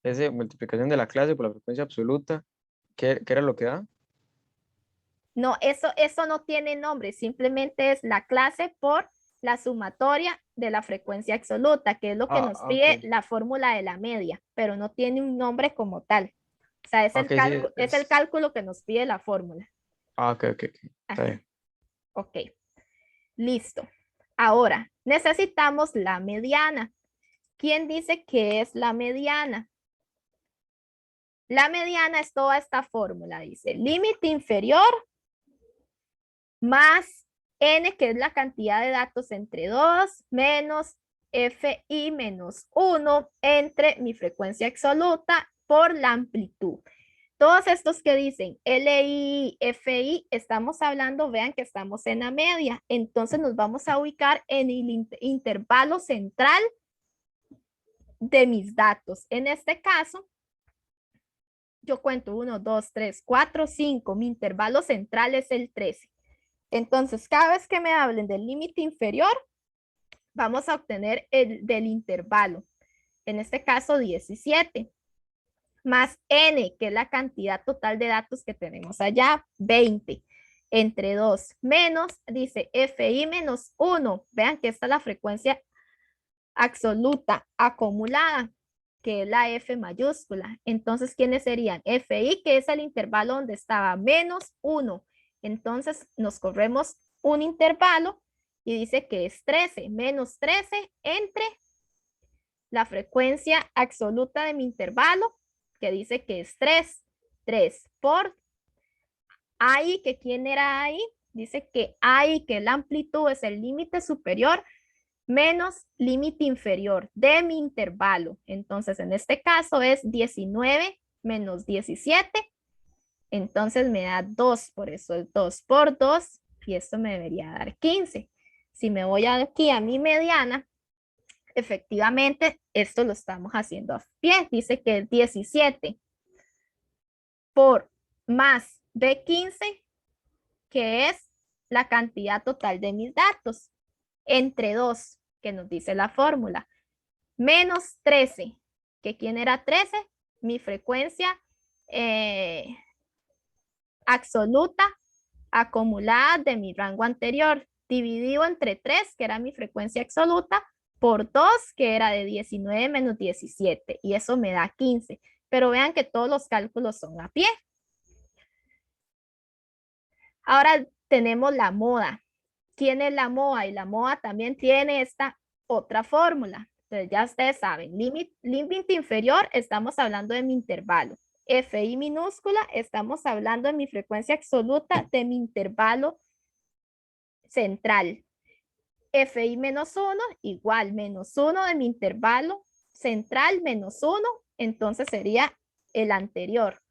ese multiplicación de la clase por la frecuencia absoluta, ¿qué era lo que da? No, eso no tiene nombre, simplemente es la clase por la sumatoria de la frecuencia absoluta, que es lo que nos pide la fórmula de la media, pero no tiene un nombre como tal. O sea, es el cálculo que nos pide la fórmula. Ok. Está bien. Ok, listo. Ahora, necesitamos la mediana. ¿Quién dice que es la mediana? La mediana es toda esta fórmula, dice límite inferior más n, que es la cantidad de datos entre 2 menos fi menos 1 entre mi frecuencia absoluta por la amplitud. Todos estos que dicen LI, FI, estamos hablando, vean que estamos en la media. Entonces nos vamos a ubicar en el intervalo central de mis datos. En este caso, yo cuento 1, 2, 3, 4, 5. Mi intervalo central es el 13. Entonces, cada vez que me hablen del límite inferior, vamos a obtener el del intervalo. En este caso, 17. Más n, que es la cantidad total de datos que tenemos allá, 20. Entre 2 menos, dice fi menos 1. Vean que esta es la frecuencia absoluta acumulada, que es la F mayúscula. Entonces, ¿quiénes serían? FI, que es el intervalo donde estaba menos 1. Entonces, nos corremos un intervalo y dice que es 13, menos 13 entre la frecuencia absoluta de mi intervalo, que dice que es 3. 3 por I, que ¿quién era ahí? Dice que I, que la amplitud es el límite superior menos límite inferior de mi intervalo. Entonces, en este caso es 19 menos 17. Entonces me da 2, por eso es 2 por 2 y esto me debería dar 15. Si me voy aquí a mi mediana, efectivamente esto lo estamos haciendo a pie. Dice que es 17 por más de 15, que es la cantidad total de mis datos, entre 2, que nos dice la fórmula, menos 13, que ¿quién era 13? Mi frecuencia absoluta acumulada de mi rango anterior, dividido entre 3, que era mi frecuencia absoluta, por 2, que era de 19 menos 17, y eso me da 15. Pero vean que todos los cálculos son a pie. Ahora tenemos la moda. ¿Quién es la moda? Y la moda también tiene esta otra fórmula. Entonces ya ustedes saben, límite inferior, estamos hablando de mi intervalo. FI minúscula, estamos hablando de mi frecuencia absoluta de mi intervalo central. FI menos 1, igual, menos 1 de mi intervalo central menos 1, entonces sería el anterior.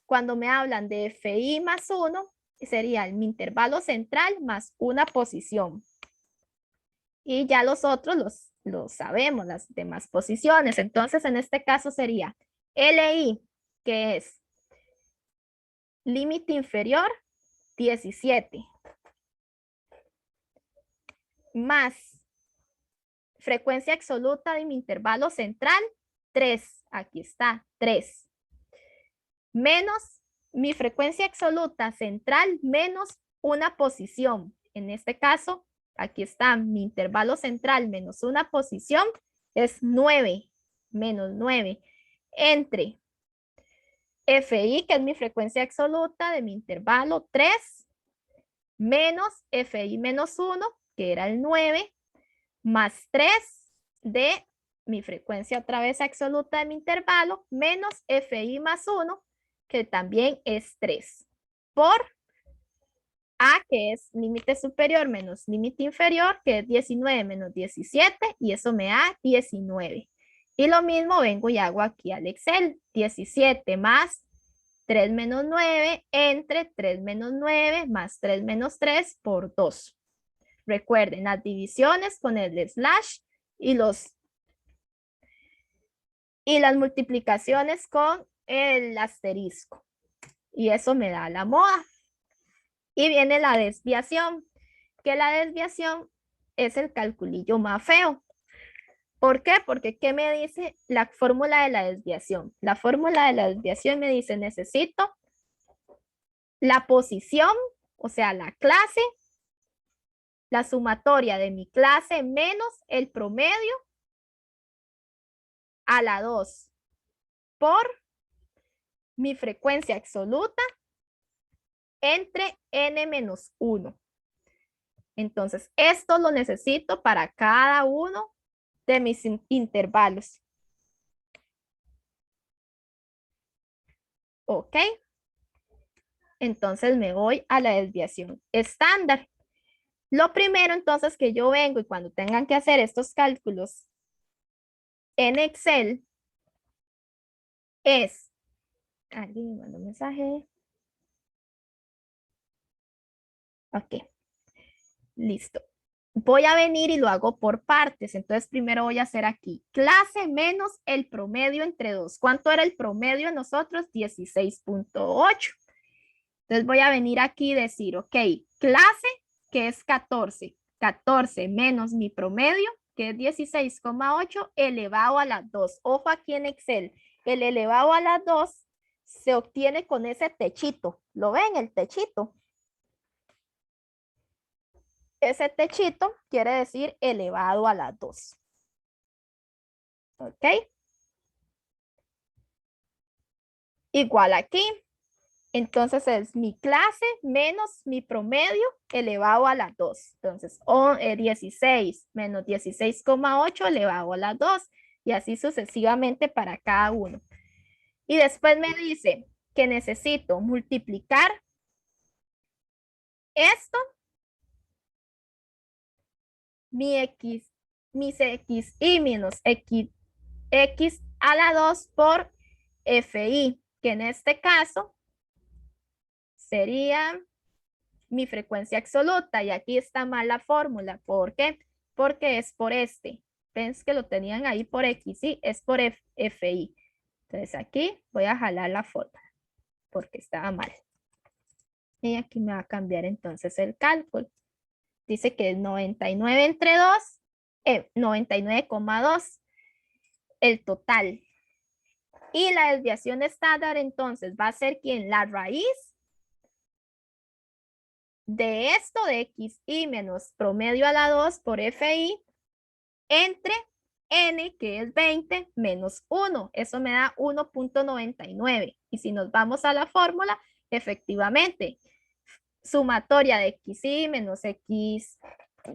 Cuando me hablan de FI más 1, sería mi intervalo central más una posición. Y ya los otros los sabemos, las demás posiciones. Entonces, en este caso sería LI, que es límite inferior, 17. Más frecuencia absoluta de mi intervalo central, 3. Aquí está, 3. Menos mi frecuencia absoluta central menos una posición. En este caso, aquí está mi intervalo central menos una posición, es 9, menos 9, entre FI, que es mi frecuencia absoluta de mi intervalo 3, menos FI menos 1, que era el 9, más 3 de mi frecuencia otra vez absoluta de mi intervalo, menos FI más 1, que también es 3, por A, que es límite superior menos límite inferior, que es 19 menos 17, y eso me da 19. Y lo mismo vengo y hago aquí al Excel, 17 más 3 menos 9, entre 3 menos 9 más 3 menos 3 por 2. Recuerden, las divisiones con el slash y las multiplicaciones con el asterisco. Y eso me da la moda. Y viene la desviación, que la desviación es el calculillo más feo. ¿Por qué? Porque ¿qué me dice la fórmula de la desviación? La fórmula de la desviación me dice, necesito la posición, o sea, la clase, la sumatoria de mi clase menos el promedio a la 2 por mi frecuencia absoluta entre n menos 1. Entonces, esto lo necesito para cada uno de mis intervalos. ¿Ok? Entonces me voy a la desviación estándar. Lo primero entonces que yo vengo y cuando tengan que hacer estos cálculos en Excel es, alguien me mandó un mensaje. Ok, listo. Voy a venir y lo hago por partes. Entonces primero voy a hacer aquí clase menos el promedio entre 2. ¿Cuánto era el promedio de nosotros? 16.8. Entonces voy a venir aquí y decir, ok, clase que es 14. 14 menos mi promedio que es 16,8 elevado a las 2. Ojo aquí en Excel. El elevado a las 2 se obtiene con ese techito. ¿Lo ven? El techito. Ese techito quiere decir elevado a las 2. ¿Ok? Igual aquí. Entonces es mi clase menos mi promedio elevado a las 2. Entonces 16 menos 16,8 elevado a las 2. Y así sucesivamente para cada uno. Y después me dice que necesito multiplicar esto, mis x y menos x a la 2 por fi, que en este caso sería mi frecuencia absoluta. Y aquí está mal la fórmula. ¿Por qué? Porque es por este. Ves que lo tenían ahí por x, sí, es por fi. Entonces aquí voy a jalar la fórmula porque estaba mal. Y aquí me va a cambiar entonces el cálculo. Dice que es 99 entre 2, 99,2 el total. Y la desviación estándar entonces va a ser quien la raíz de esto de xi menos promedio a la 2 por fi entre n que es 20 menos 1. Eso me da 1.99. Y si nos vamos a la fórmula, efectivamente, sumatoria de xi menos x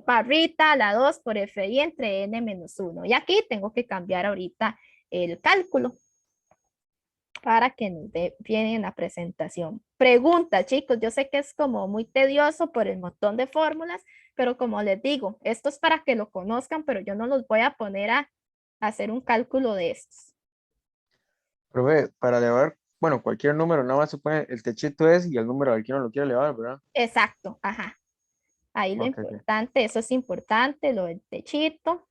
barrita a la 2 por fi entre n menos 1. Y aquí tengo que cambiar ahorita el cálculo para que nos dé bien en la presentación. Pregunta, chicos, yo sé que es como muy tedioso por el montón de fórmulas, pero como les digo, esto es para que lo conozcan, pero yo no los voy a poner a hacer un cálculo de estos. Profe, para elevar, bueno, cualquier número, nada más se pone el techito es y el número al que uno lo quiere elevar, ¿verdad? Exacto, ajá. Ahí lo Ok, ok. importante, eso es importante, lo del techito.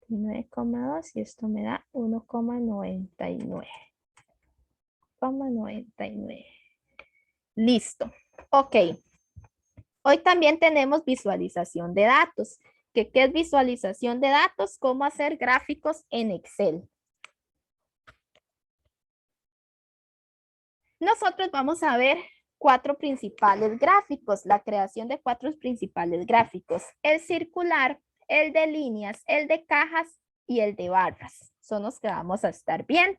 9,2 y esto me da 1,99. Listo. Ok. Hoy también tenemos visualización de datos. ¿Qué es visualización de datos? ¿Cómo hacer gráficos en Excel? Nosotros vamos a ver 4 principales gráficos, la creación de 4 principales gráficos. El circular, el de líneas, el de cajas y el de barras. Son los que vamos a estar viendo.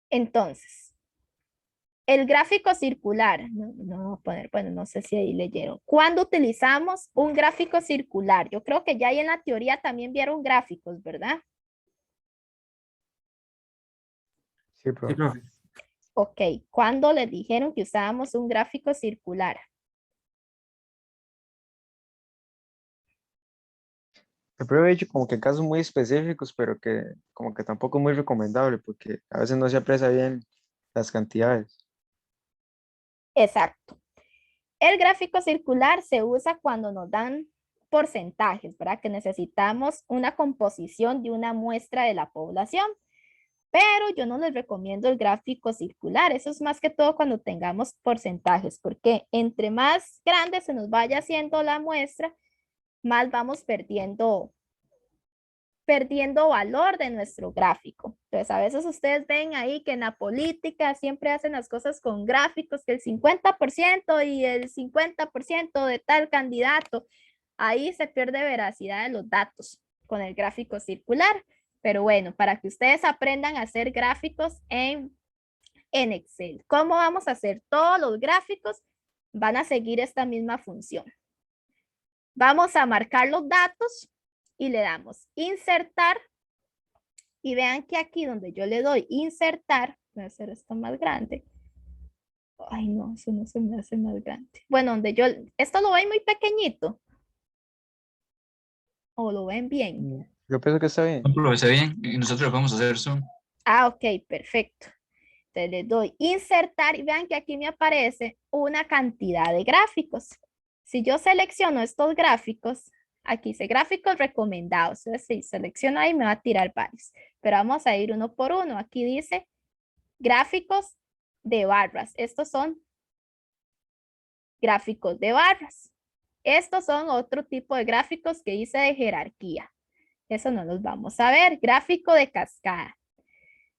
Entonces, el gráfico circular, no voy a poner, bueno, no sé si ahí leyeron. ¿Cuándo utilizamos un gráfico circular? Yo creo que ya ahí en la teoría también vieron gráficos, ¿verdad? Sí, Sí, profe. profe. Ok, ¿cuándo les dijeron que usábamos un gráfico circular? Siempre he dicho como que en casos muy específicos, pero que como que tampoco es muy recomendable porque a veces no se aprecia bien las cantidades. Exacto. El gráfico circular se usa cuando nos dan porcentajes, ¿verdad? Que necesitamos una composición de una muestra de la población. Pero yo no les recomiendo el gráfico circular. Eso es más que todo cuando tengamos porcentajes, porque entre más grande se nos vaya haciendo la muestra, más vamos perdiendo valor de nuestro gráfico. Entonces, a veces ustedes ven ahí que en la política siempre hacen las cosas con gráficos, que el 50% y el 50% de tal candidato, ahí se pierde veracidad de los datos con el gráfico circular. Pero bueno, para que ustedes aprendan a hacer gráficos en Excel. ¿Cómo vamos a hacer todos los gráficos? Van a seguir esta misma función. Vamos a marcar los datos y le damos insertar. Y vean que aquí donde yo le doy insertar, voy a hacer esto más grande, Ay, no, eso no se me hace más grande. Bueno, donde yo, esto lo ven muy pequeñito. ¿O lo ven bien? Yo pienso que está bien. No, pero se bien. Y nosotros lo vamos a hacer zoom. Ah, ok, perfecto. Entonces le doy insertar y vean que aquí me aparece una cantidad de gráficos. Si yo selecciono estos gráficos, aquí dice gráficos recomendados. Entonces, si selecciono ahí me va a tirar varios. Pero vamos a ir uno por uno. Aquí dice gráficos de barras. Estos son gráficos de barras. Estos son otro tipo de gráficos que hice de jerarquía. Eso no los vamos a ver. Gráfico de cascada.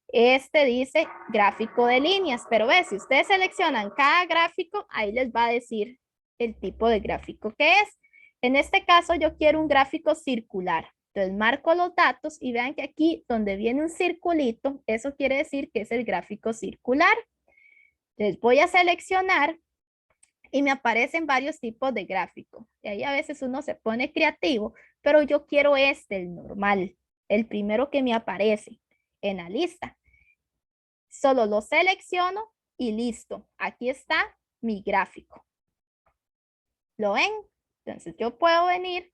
Este dice gráfico de líneas, pero ve, si ustedes seleccionan cada gráfico, ahí les va a decir el tipo de gráfico que es. En este caso yo quiero un gráfico circular. Entonces marco los datos y vean que aquí donde viene un circulito, eso quiere decir que es el gráfico circular. Entonces voy a seleccionar y me aparecen varios tipos de gráfico. Y ahí a veces uno se pone creativo, pero yo quiero este, el normal, el primero que me aparece en la lista. Solo lo selecciono y listo. Aquí está mi gráfico. ¿Lo ven? Entonces yo puedo venir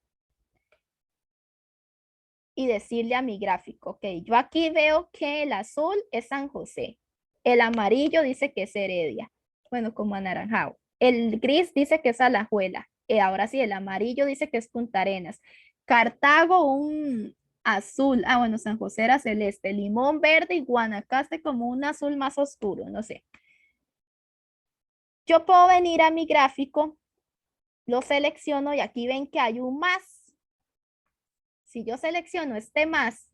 y decirle a mi gráfico, ok, yo aquí veo que el azul es San José. El amarillo dice que es Heredia. Bueno, como anaranjado. El gris dice que es Alajuela. Ahora sí, el amarillo dice que es Punta Arenas. Cartago, un azul. Ah, bueno, San José era celeste. Limón verde y Guanacaste como un azul más oscuro, no sé. Yo puedo venir a mi gráfico, lo selecciono y aquí ven que hay un más. Si yo selecciono este más,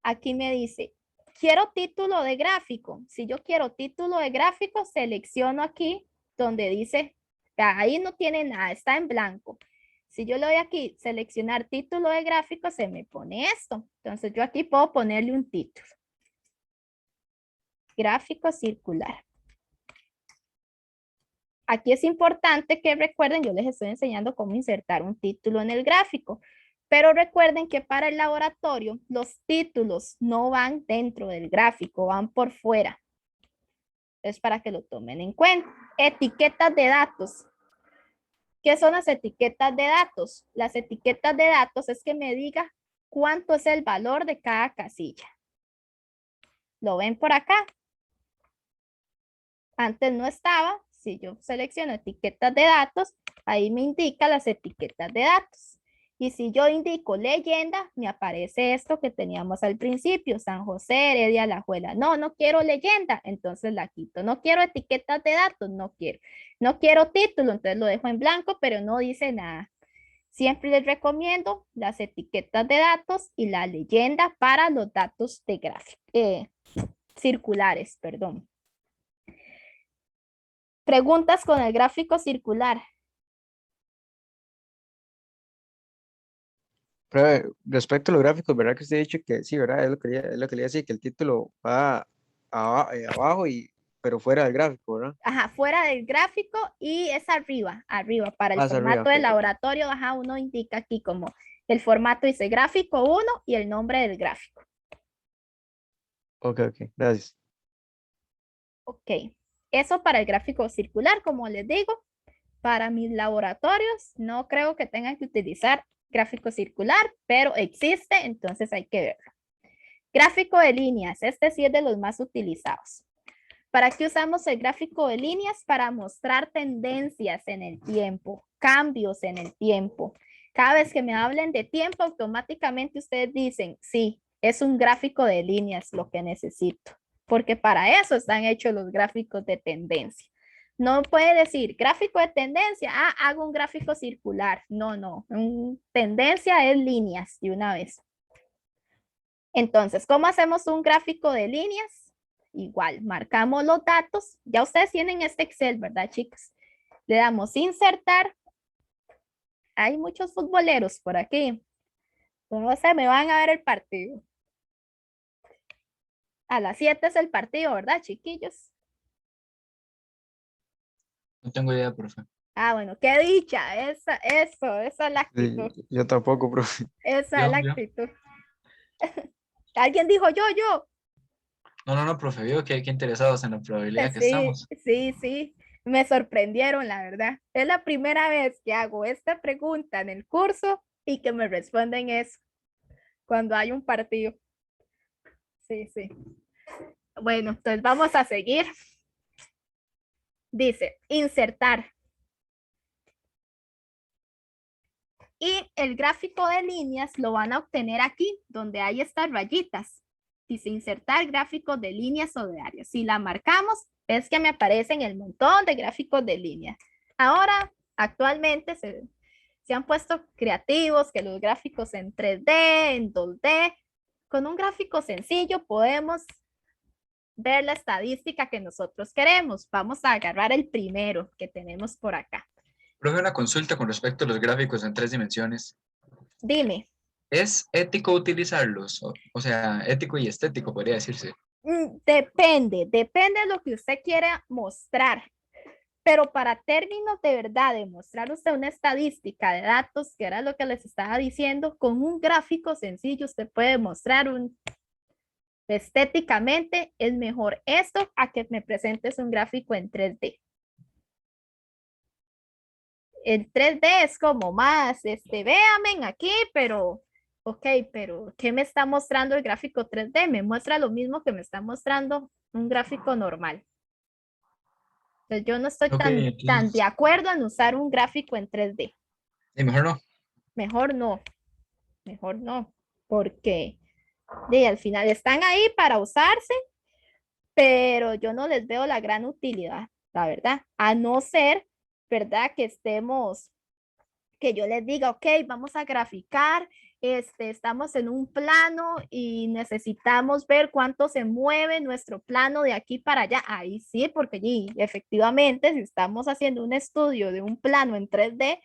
aquí me dice, quiero título de gráfico. Si yo quiero título de gráfico, selecciono aquí donde dice, ahí no tiene nada, está en blanco. Si yo le doy aquí, seleccionar título de gráfico, se me pone esto. Entonces yo aquí puedo ponerle un título. Gráfico circular. Aquí es importante que recuerden, yo les estoy enseñando cómo insertar un título en el gráfico, pero recuerden que para el laboratorio los títulos no van dentro del gráfico, van por fuera. Es para que lo tomen en cuenta. Etiquetas de datos. ¿Qué son las etiquetas de datos? Las etiquetas de datos es que me diga cuánto es el valor de cada casilla. ¿Lo ven por acá? Antes no estaba. Si yo selecciono etiquetas de datos, ahí me indica las etiquetas de datos. Y si yo indico leyenda, me aparece esto que teníamos al principio, San José, Heredia, Alajuela. No, no quiero leyenda, entonces la quito. No quiero etiquetas de datos, no quiero. No quiero título, entonces lo dejo en blanco, pero no dice nada. Siempre les recomiendo las etiquetas de datos y la leyenda para los datos de gráfico, circulares, perdón. Preguntas con el gráfico circular. Pero respecto a los gráficos, ¿verdad que usted ha dicho que sí, ¿verdad? Es lo que le decía, que el título va abajo, pero fuera del gráfico, ¿verdad? Ajá, fuera del gráfico y es arriba, arriba. Para el Más arriba, formato ok, del ok. laboratorio, ajá, uno indica aquí como el formato dice gráfico 1 y el nombre del gráfico. Ok, ok, gracias. Ok, eso para el gráfico circular, como les digo, para mis laboratorios no creo que tengan que utilizar gráfico circular, pero existe, entonces hay que verlo. Gráfico de líneas, este sí es de los más utilizados. ¿Para qué usamos el gráfico de líneas? Para mostrar tendencias en el tiempo, cambios en el tiempo. Cada vez que me hablen de tiempo, automáticamente ustedes dicen, sí, es un gráfico de líneas lo que necesito, porque para eso están hechos los gráficos de tendencia. No puede decir gráfico de tendencia, hago un gráfico circular. No, no, tendencia es líneas de una vez. Entonces, ¿cómo hacemos un gráfico de líneas? Igual, marcamos los datos. Ya ustedes tienen este Excel, ¿verdad, chicos? Le damos insertar. Hay muchos futboleros por aquí. No sé, me van a ver el partido. A las 7 es el partido, ¿verdad, chiquillos? No tengo idea, profe. Ah, bueno, qué dicha. Esa es la actitud. Sí, yo tampoco, profe. Esa es la Yo. actitud. Alguien dijo yo. No, profe, vio qué interesados en la probabilidad que Sí, estamos. sí, me sorprendieron, la verdad. Es la primera vez que hago esta pregunta en el curso y que me responden eso cuando hay un partido. Sí. Bueno, entonces vamos a seguir. Dice, insertar. Y el gráfico de líneas lo van a obtener aquí, donde hay estas rayitas. Dice insertar gráficos de líneas o de áreas. Si la marcamos, es que me aparecen el montón de gráficos de líneas. Ahora, actualmente se han puesto creativos, que los gráficos en 3D, en 2D. Con un gráfico sencillo podemos ver la estadística que nosotros queremos. Vamos a agarrar el primero que tenemos por acá. Profe, una consulta con respecto a los gráficos en 3 dimensiones. Dime. ¿Es ético utilizarlos? O sea, ético y estético, podría decirse. Depende de lo que usted quiera mostrar. Pero para términos de verdad, de mostrar usted una estadística de datos, que era lo que les estaba diciendo, con un gráfico sencillo usted puede mostrar estéticamente es mejor esto a que me presentes un gráfico en 3D. El 3D es como más, véanme aquí, pero, ok, pero ¿qué me está mostrando el gráfico 3D? Me muestra lo mismo que me está mostrando un gráfico normal. Entonces yo no estoy Ok, tan de acuerdo en usar un gráfico en 3D. y mejor no. Mejor no, porque al final están ahí para usarse, pero yo no les veo la gran utilidad, la verdad, a no ser, ¿verdad? Que yo les diga, ok, vamos a graficar, estamos en un plano y necesitamos ver cuánto se mueve nuestro plano de aquí para allá. Ahí sí, porque efectivamente, si estamos haciendo un estudio de un plano en 3D,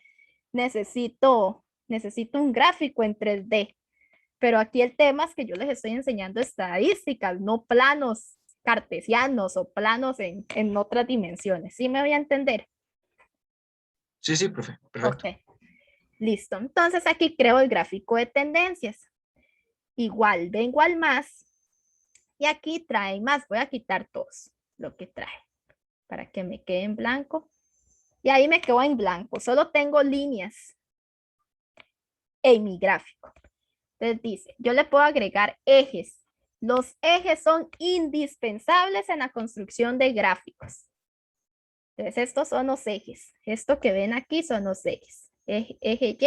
necesito un gráfico en 3D. Pero aquí el tema es que yo les estoy enseñando estadísticas, no planos cartesianos o planos en otras dimensiones. ¿Sí me voy a entender? Sí, profe, perfecto. Ok. Listo, entonces aquí creo el gráfico de tendencias. Igual, vengo al más y aquí trae más. Voy a quitar todos lo que trae para que me quede en blanco. Y ahí me quedo en blanco. Solo tengo líneas en mi gráfico. Entonces dice, yo le puedo agregar ejes. Los ejes son indispensables en la construcción de gráficos. Entonces estos son los ejes. Esto que ven aquí son los ejes. Eje Y,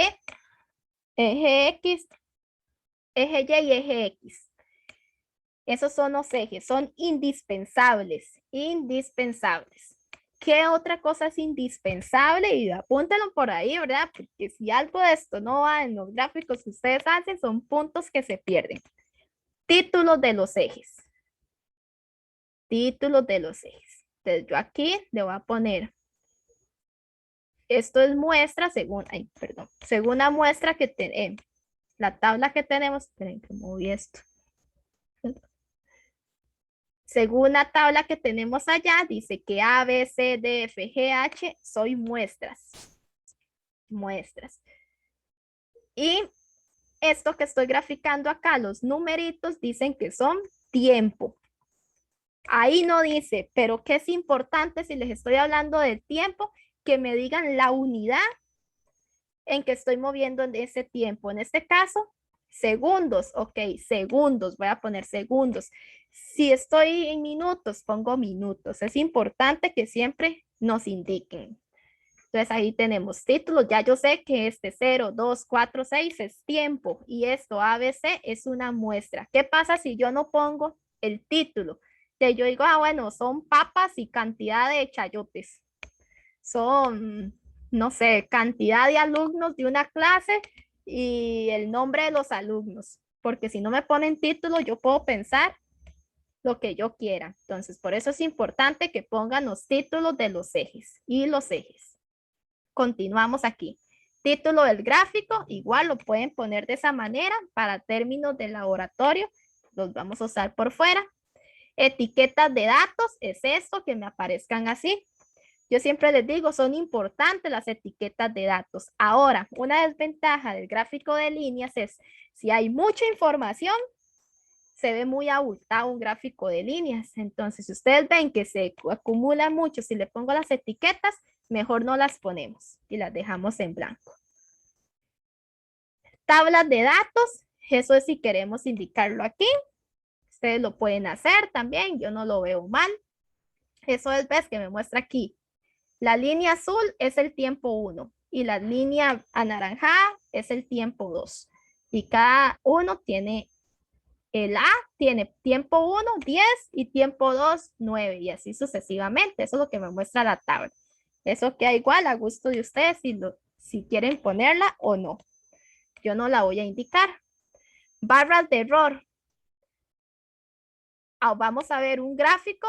eje X, eje Y y eje X. Esos son los ejes, son indispensables, indispensables. ¿Qué otra cosa es indispensable? Y apúntenlo por ahí, ¿verdad? Porque si algo de esto no va en los gráficos que ustedes hacen, son puntos que se pierden. Títulos de los ejes. Títulos de los ejes. Entonces yo aquí le voy a poner, esto es muestra según, según la muestra que tenemos, la tabla que tenemos, esperen que moví esto. Según la tabla que tenemos allá, dice que A, B, C, D, F, G, H, soy muestras. Muestras. Y esto que estoy graficando acá, los numeritos dicen que son tiempo. Ahí no dice, pero ¿qué es importante si les estoy hablando de tiempo? Que me digan la unidad en que estoy moviendo en ese tiempo. En este caso, segundos. Ok, segundos. Voy a poner segundos. Si estoy en minutos, pongo minutos. Es importante que siempre nos indiquen. Entonces ahí tenemos títulos. Ya yo sé que 0, 2, 4, 6 es tiempo y esto ABC es una muestra. ¿Qué pasa si yo no pongo el título? Que yo digo, bueno, son papas y cantidad de chayotes. Son, no sé, cantidad de alumnos de una clase y el nombre de los alumnos. Porque si no me ponen título, yo puedo pensar lo que yo quiera. Entonces, por eso es importante que pongan los títulos de los ejes y los ejes. Continuamos aquí. Título del gráfico, igual lo pueden poner de esa manera para términos de laboratorio. Los vamos a usar por fuera. Etiquetas de datos, es esto, que me aparezcan así. Yo siempre les digo, son importantes las etiquetas de datos. Ahora, una desventaja del gráfico de líneas es, si hay mucha información, se ve muy abultado un gráfico de líneas. Entonces, si ustedes ven que se acumula mucho, si le pongo las etiquetas, mejor no las ponemos y las dejamos en blanco. Tablas de datos, eso es si queremos indicarlo aquí. Ustedes lo pueden hacer también, yo no lo veo mal. Eso es, ves que me muestra aquí. La línea azul es el tiempo 1 y la línea anaranjada es el tiempo 2. Y cada uno tiene, el A tiene tiempo 1, 10 y tiempo 2, 9 y así sucesivamente. Eso es lo que me muestra la tabla. Eso queda igual a gusto de ustedes si quieren ponerla o no. Yo no la voy a indicar. Barras de error. Vamos a ver un gráfico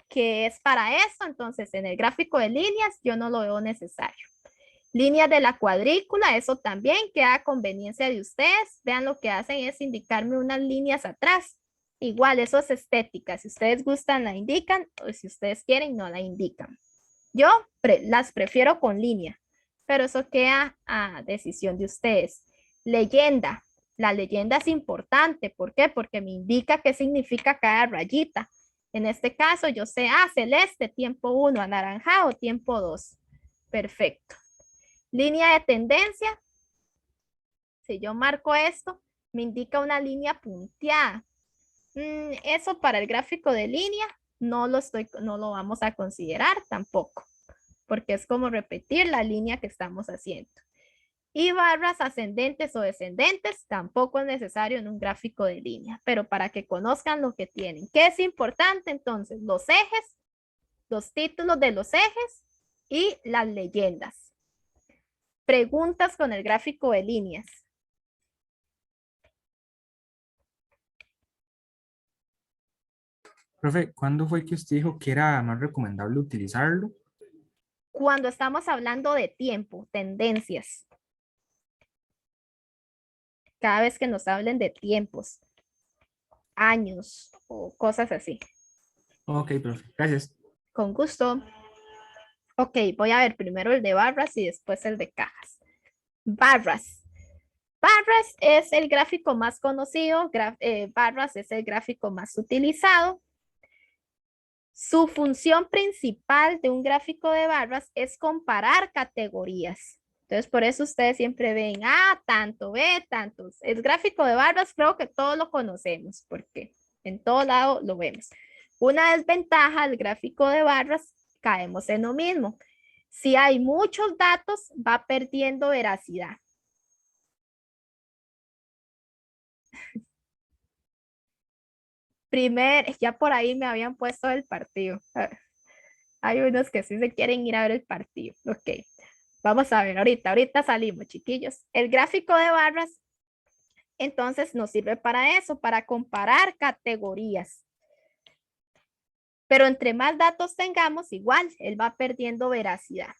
que es para eso. Entonces, en el gráfico de líneas, yo no lo veo necesario. Líneas de la cuadrícula, eso también queda a conveniencia de ustedes. Vean, lo que hacen es indicarme unas líneas atrás. Igual, eso es estética. Si ustedes gustan, la indican, o si ustedes quieren, no la indican. Yo las prefiero con línea, pero eso queda a decisión de ustedes. Leyenda. La leyenda es importante. ¿Por qué? Porque me indica qué significa cada rayita. En este caso, yo sé, celeste, tiempo 1, anaranjado, tiempo 2. Perfecto. Línea de tendencia. Si yo marco esto, me indica una línea punteada. Eso para el gráfico de línea no lo vamos a considerar tampoco, porque es como repetir la línea que estamos haciendo. Y barras ascendentes o descendentes tampoco es necesario en un gráfico de línea, pero para que conozcan lo que tienen. ¿Qué es importante entonces? Los ejes, los títulos de los ejes y las leyendas. Preguntas con el gráfico de líneas. Profe, ¿cuándo fue que usted dijo que era más recomendable utilizarlo? Cuando estamos hablando de tiempo, tendencias. Cada vez que nos hablen de tiempos, años o cosas así. Ok, profe, gracias. Con gusto. Ok, voy a ver primero el de barras y después el de cajas. Barras. Barras es el gráfico más conocido, barras es el gráfico más utilizado. Su función principal de un gráfico de barras es comparar categorías. Entonces, por eso ustedes siempre ven A, tanto, B, tantos. El gráfico de barras creo que todos lo conocemos porque en todo lado lo vemos. Una desventaja del gráfico de barras, caemos en lo mismo. Si hay muchos datos, va perdiendo veracidad. Ya por ahí me habían puesto el partido. Hay unos que sí se quieren ir a ver el partido. Ok, vamos a ver ahorita salimos, chiquillos. El gráfico de barras, entonces nos sirve para eso, para comparar categorías. Pero entre más datos tengamos, igual, él va perdiendo veracidad.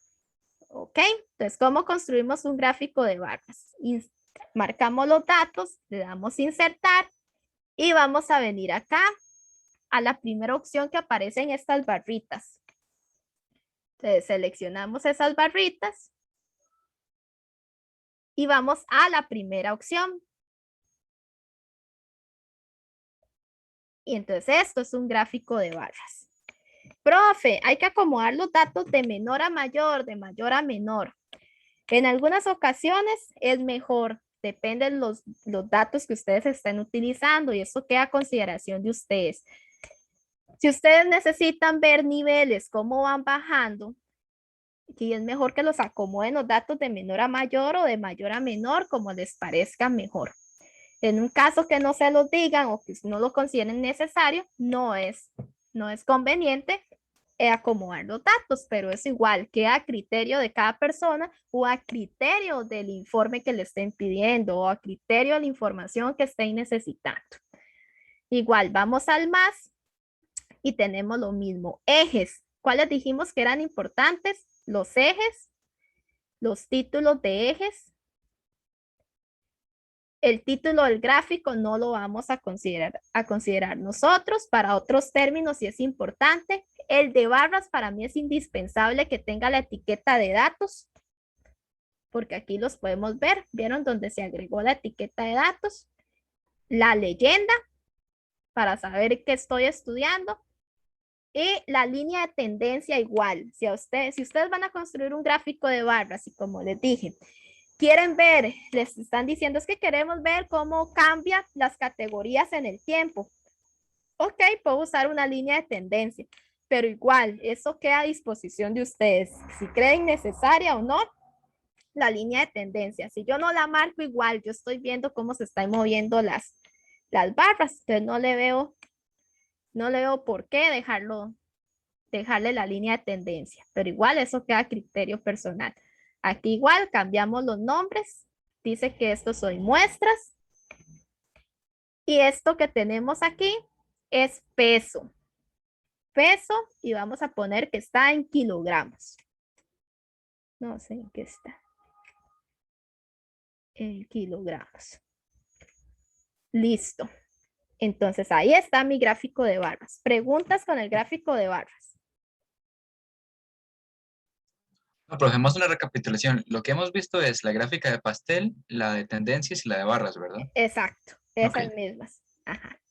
Ok, entonces, ¿cómo construimos un gráfico de barras? Marcamos los datos, le damos insertar y vamos a venir acá a la primera opción que aparece en estas barritas. Entonces, seleccionamos esas barritas y vamos a la primera opción. Y entonces esto es un gráfico de barras. Profe, hay que acomodar los datos de menor a mayor, de mayor a menor. En algunas ocasiones es mejor, depende de los datos que ustedes estén utilizando y eso queda a consideración de ustedes. Si ustedes necesitan ver niveles, cómo van bajando, y es mejor que los acomoden los datos de menor a mayor o de mayor a menor, como les parezca mejor. En un caso que no se los digan o que no lo consideren necesario, no es conveniente acomodar los datos, pero es igual, queda a criterio de cada persona o a criterio del informe que le estén pidiendo o a criterio de la información que estén necesitando. Igual, vamos al más y tenemos lo mismo. Ejes, ¿cuáles dijimos que eran importantes? Los ejes, los títulos de ejes. El título del gráfico no lo vamos a considerar nosotros. Para otros términos sí es importante. El de barras para mí es indispensable que tenga la etiqueta de datos, porque aquí los podemos ver. ¿Vieron donde se agregó la etiqueta de datos? La leyenda para saber qué estoy estudiando. Y la línea de tendencia igual. Si ustedes van a construir un gráfico de barras y como les dije, quieren ver, les están diciendo es que queremos ver cómo cambian las categorías en el tiempo. Ok, puedo usar una línea de tendencia, pero igual, eso queda a disposición de ustedes. Si creen necesaria o no, la línea de tendencia. Si yo no la marco igual, yo estoy viendo cómo se están moviendo las barras, entonces no le veo por qué dejarle la línea de tendencia, pero igual eso queda a criterio personal. Aquí igual cambiamos los nombres, dice que estos son muestras y esto que tenemos aquí es peso. Peso y vamos a poner que está en kilogramos. No sé en qué está. En kilogramos. Listo. Entonces ahí está mi gráfico de barras. Preguntas con el gráfico de barras. No, pero hacemos una recapitulación. Lo que hemos visto es la gráfica de pastel, la de tendencias y la de barras, ¿verdad? Exacto, esas Ok. mismas. Ajá.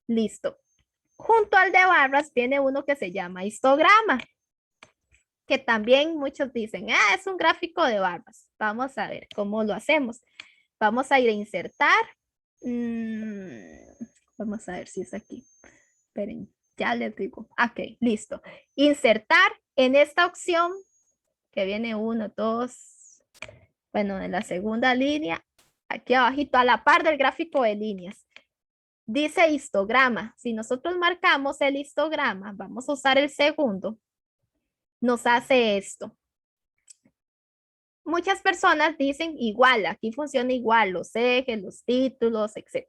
Listo. Junto al de barras viene uno que se llama histograma, que también muchos dicen, es un gráfico de barras. Vamos a ver cómo lo hacemos. Vamos a ir a insertar. Vamos a ver si es aquí. Esperen, ya les digo. Ok, listo. Insertar en esta opción que viene 1, 2, bueno, en la segunda línea, aquí abajito, a la par del gráfico de líneas. Dice histograma. Si nosotros marcamos el histograma, vamos a usar el segundo, nos hace esto. Muchas personas dicen igual, aquí funciona igual, los ejes, los títulos, etc.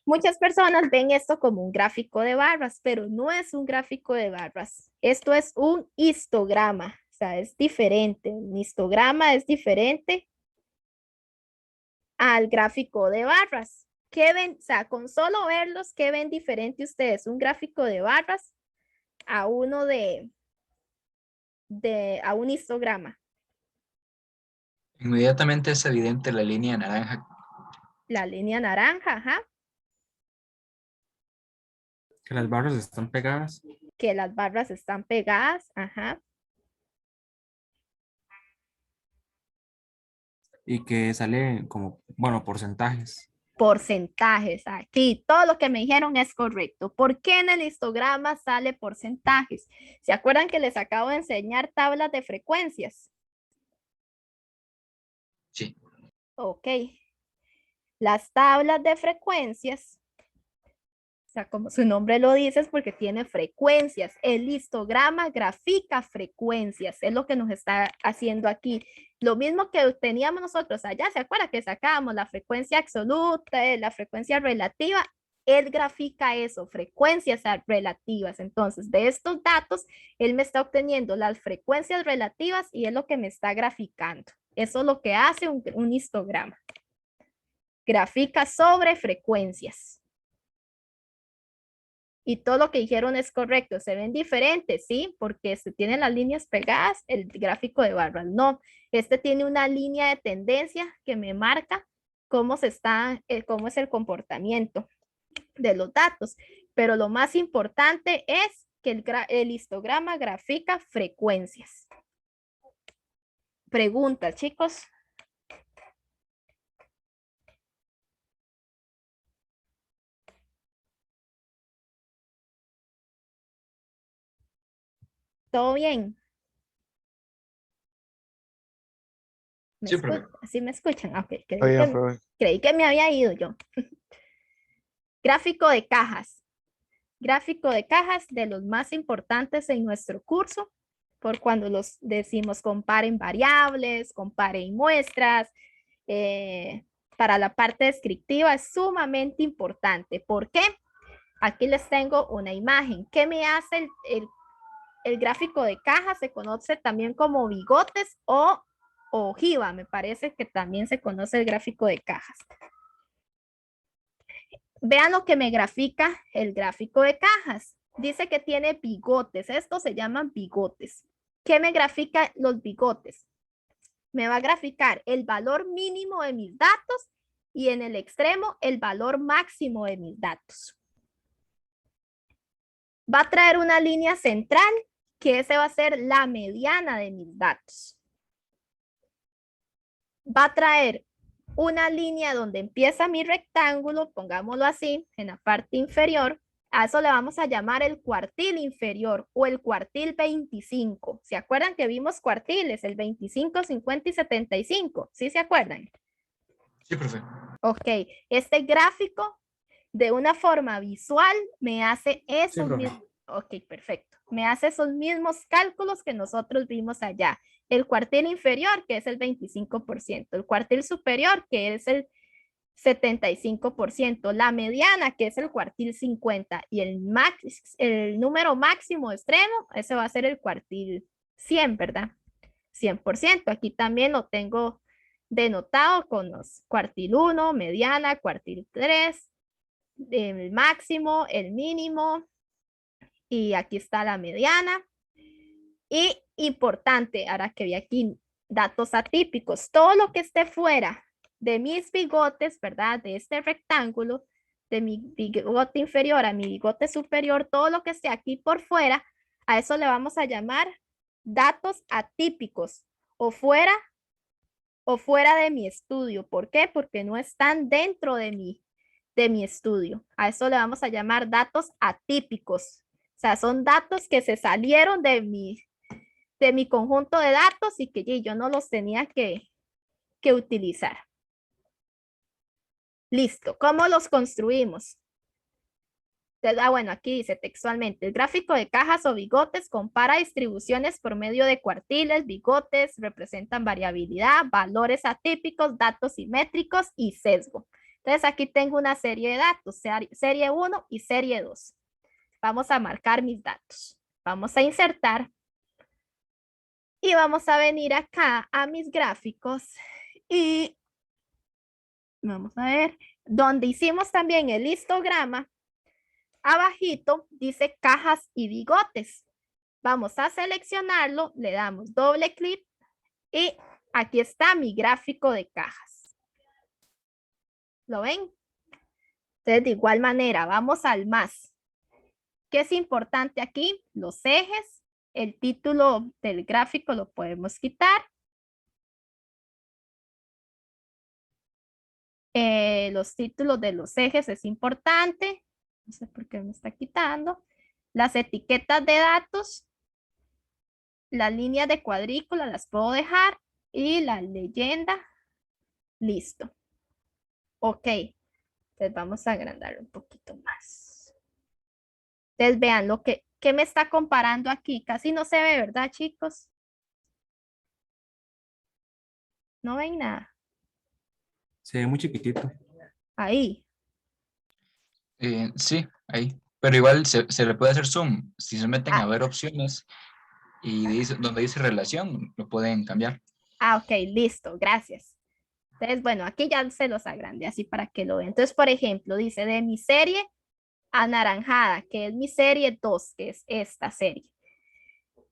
Muchas personas ven esto como un gráfico de barras, pero no es un gráfico de barras. Esto es un histograma, o sea, es diferente. Un histograma es diferente al gráfico de barras. ¿Qué ven? O sea, con solo verlos, ¿qué ven diferente ustedes? Un gráfico de barras a uno a un histograma. Inmediatamente es evidente la línea naranja. La línea naranja, ajá, Que las barras están pegadas. que las barras están pegadas, ajá. Y que sale como, bueno, porcentajes. Porcentajes, aquí todo lo que me dijeron es correcto. ¿Por qué en el histograma sale porcentajes? ¿Se acuerdan que les acabo de enseñar tablas de frecuencias? Sí. Ok. Las tablas de frecuencias, o sea, como su nombre lo dice, es porque tiene frecuencias. El histograma grafica frecuencias, es lo que nos está haciendo aquí. Lo mismo que teníamos nosotros allá, ¿se acuerdan que sacábamos la frecuencia absoluta, la frecuencia relativa? Él grafica eso, frecuencias relativas. Entonces, de estos datos, él me está obteniendo las frecuencias relativas y es lo que me está graficando. Eso es lo que hace un histograma. Grafica sobre frecuencias. Y todo lo que dijeron es correcto. Se ven diferentes, ¿sí? Porque se tienen las líneas pegadas, el gráfico de barras no. Este tiene una línea de tendencia que me marca cómo cómo es el comportamiento de los datos. Pero lo más importante es que el histograma grafica frecuencias. Preguntas, chicos. ¿Todo bien? Sí, profe. ¿Sí me escuchan? Ok, Oiga, profe. creí que me había ido yo. Gráfico de cajas. Gráfico de cajas de los más importantes en nuestro curso, por cuando los decimos comparen variables, comparen muestras. Para la parte descriptiva es sumamente importante. ¿Por qué? Aquí les tengo una imagen. ¿Qué me hace el gráfico de cajas? Se conoce también como bigotes o ojiva. Me parece que también se conoce el gráfico de cajas. Vean lo que me grafica el gráfico de cajas. Dice que tiene bigotes. Estos se llaman bigotes. ¿Qué me grafica los bigotes? Me va a graficar el valor mínimo de mis datos y en el extremo el valor máximo de mis datos. Va a traer una línea central, que ese va a ser la mediana de mis datos. Va a traer una línea donde empieza mi rectángulo, pongámoslo así, en la parte inferior. A eso le vamos a llamar el cuartil inferior o el cuartil 25. ¿Se acuerdan que vimos cuartiles? El 25, 50 y 75. ¿Sí se acuerdan? Sí, profe. Ok, este gráfico de una forma visual me hace esos profe. mismos. Ok, perfecto. Me hace esos mismos cálculos que nosotros vimos allá. El cuartil inferior, que es el 25%. El cuartil superior, que es el 75%. La mediana, que es el cuartil 50%. Y el número máximo extremo, ese va a ser el cuartil 100, ¿verdad? 100%. Aquí también lo tengo denotado con los cuartil 1, mediana, cuartil 3, el máximo, el mínimo, y aquí está la mediana. Y importante, ahora que vi aquí, datos atípicos, todo lo que esté fuera de mis bigotes, ¿verdad? De este rectángulo, de mi bigote inferior a mi bigote superior, todo lo que esté aquí por fuera, a eso le vamos a llamar datos atípicos o fuera de mi estudio. ¿Por qué? Porque no están dentro de mi estudio. A eso le vamos a llamar datos atípicos. O sea, son datos que se salieron de mi conjunto de datos y que yo no los tenía que utilizar. Listo. ¿Cómo los construimos? Bueno, aquí dice textualmente, el gráfico de cajas o bigotes compara distribuciones por medio de cuartiles, bigotes, representan variabilidad, valores atípicos, datos simétricos y sesgo. Entonces aquí tengo una serie de datos, serie 1 y serie 2. Vamos a marcar mis datos. Vamos a insertar y vamos a venir acá a mis gráficos y vamos a ver, donde hicimos también el histograma, abajito dice cajas y bigotes. Vamos a seleccionarlo, le damos doble clic y aquí está mi gráfico de cajas. ¿Lo ven? Entonces, de igual manera, vamos al más. ¿Qué es importante aquí? Los ejes, el título del gráfico lo podemos quitar. Los títulos de los ejes es importante. No sé por qué me está quitando. Las etiquetas de datos, las líneas de cuadrícula las puedo dejar y la leyenda, listo. Ok, entonces vamos a agrandarlo un poquito más. Entonces vean lo que me está comparando aquí. Casi no se ve, ¿verdad, chicos? No ven nada. Se ve muy chiquitito. Ahí. Sí, ahí. Pero igual se le puede hacer zoom. Si se meten a Ah. ver opciones y donde dice relación, lo pueden cambiar. Ok, listo, gracias. Entonces, bueno, aquí ya se los agrandé así para que lo vean. Entonces, por ejemplo, dice de mi serie anaranjada, que es mi serie 2, que es esta serie.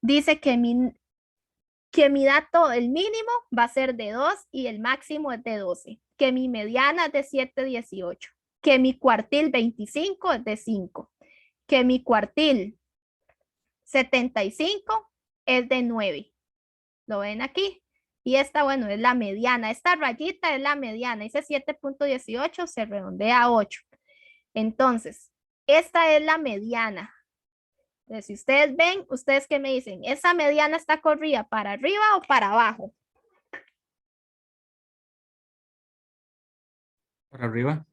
Dice que mi dato, el mínimo va a ser de 2 y el máximo es de 12. Que mi mediana es de 7,18. Que mi cuartil 25 es de 5. Que mi cuartil 75 es de 9. ¿Lo ven aquí? Y esta, bueno, es la mediana. Esta rayita es la mediana. Dice 7,18, se redondea a 8. Entonces, esta es la mediana. Entonces, si ustedes ven, ¿ustedes qué me dicen? ¿Esa mediana está corrida para arriba o para abajo? Para arriba.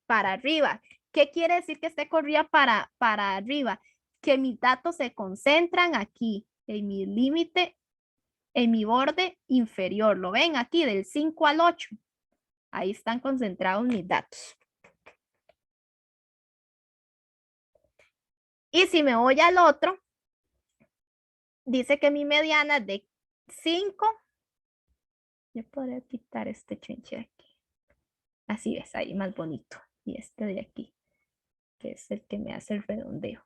Para arriba. ¿Qué quiere decir que esté corrida para arriba? Que mis datos se concentran aquí, en mi límite, en mi borde inferior. ¿Lo ven aquí? Del 5 al 8. Ahí están concentrados mis datos. Y si me voy al otro, dice que mi mediana es de 5. Yo podría quitar este chinche aquí. Así es, ahí más bonito. Y este de aquí, que es el que me hace el redondeo.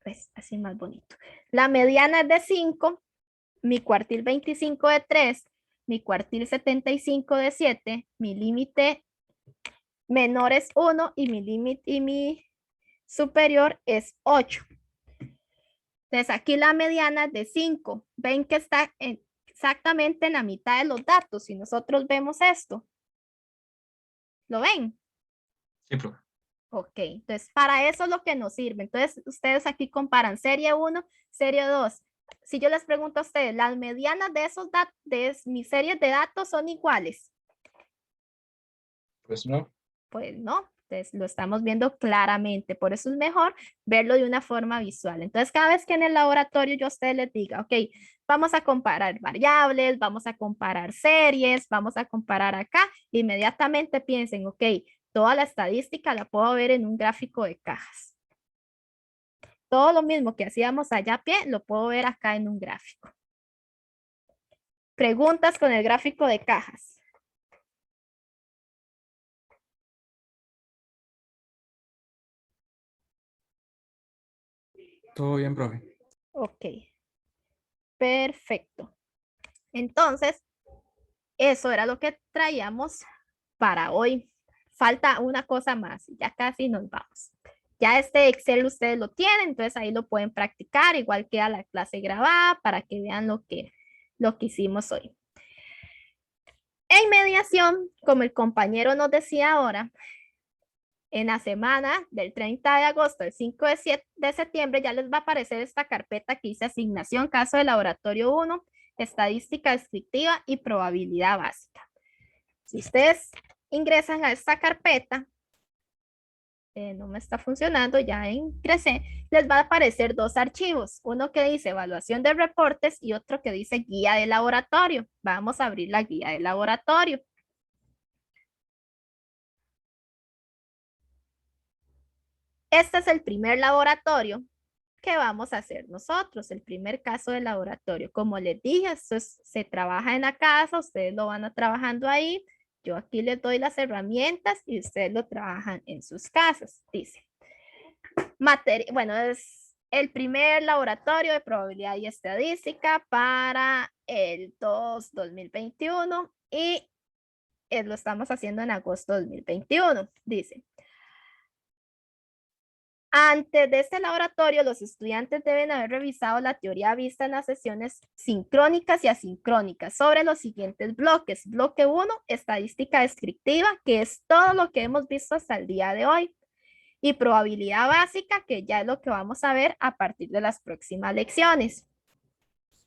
Pues así más bonito. La mediana es de 5, mi cuartil 25 de 3, mi cuartil 75 de 7, mi límite menor es 1 y mi límite y mi superior es 8. Entonces aquí la mediana es de 5. Ven que está exactamente en la mitad de los datos. Si nosotros vemos esto, ¿lo ven? Sí, profe. Ok, entonces para eso es lo que nos sirve. Entonces ustedes aquí comparan serie 1, serie 2. Si yo les pregunto a ustedes, ¿las medianas de esos datos, de mis series de datos son iguales? Pues no. Pues no, entonces lo estamos viendo claramente. Por eso es mejor verlo de una forma visual. Entonces cada vez que en el laboratorio yo a ustedes les diga, ok, vamos a comparar variables, vamos a comparar series, vamos a comparar acá, inmediatamente piensen, ok, toda la estadística la puedo ver en un gráfico de cajas. Todo lo mismo que hacíamos allá a pie, lo puedo ver acá en un gráfico. Preguntas con el gráfico de cajas. Todo bien, profe. Ok. Perfecto. Entonces, eso era lo que traíamos para hoy. Falta una cosa más, ya casi nos vamos. Ya este Excel ustedes lo tienen, entonces ahí lo pueden practicar, igual queda la clase grabada para que vean lo que hicimos hoy. En mediación, como el compañero nos decía ahora, en la semana del 30 de agosto al 5 de septiembre ya les va a aparecer esta carpeta que dice asignación, caso de laboratorio 1, estadística descriptiva y probabilidad básica. Si ustedes ingresan a esta carpeta, no me está funcionando, ya ingresé, les va a aparecer dos archivos, uno que dice evaluación de reportes y otro que dice guía de laboratorio. Vamos a abrir la guía de laboratorio. Este es el primer laboratorio que vamos a hacer nosotros, el primer caso de laboratorio. Como les dije, esto se trabaja en la casa, ustedes lo van a trabajando ahí. Yo aquí les doy las herramientas y ustedes lo trabajan en sus casas, dice. Bueno, es el primer laboratorio de probabilidad y estadística para el 2021 y lo estamos haciendo en agosto de 2021, dice. Antes de este laboratorio, los estudiantes deben haber revisado la teoría vista en las sesiones sincrónicas y asincrónicas sobre los siguientes bloques. Bloque 1, estadística descriptiva, que es todo lo que hemos visto hasta el día de hoy. Y probabilidad básica, que ya es lo que vamos a ver a partir de las próximas lecciones.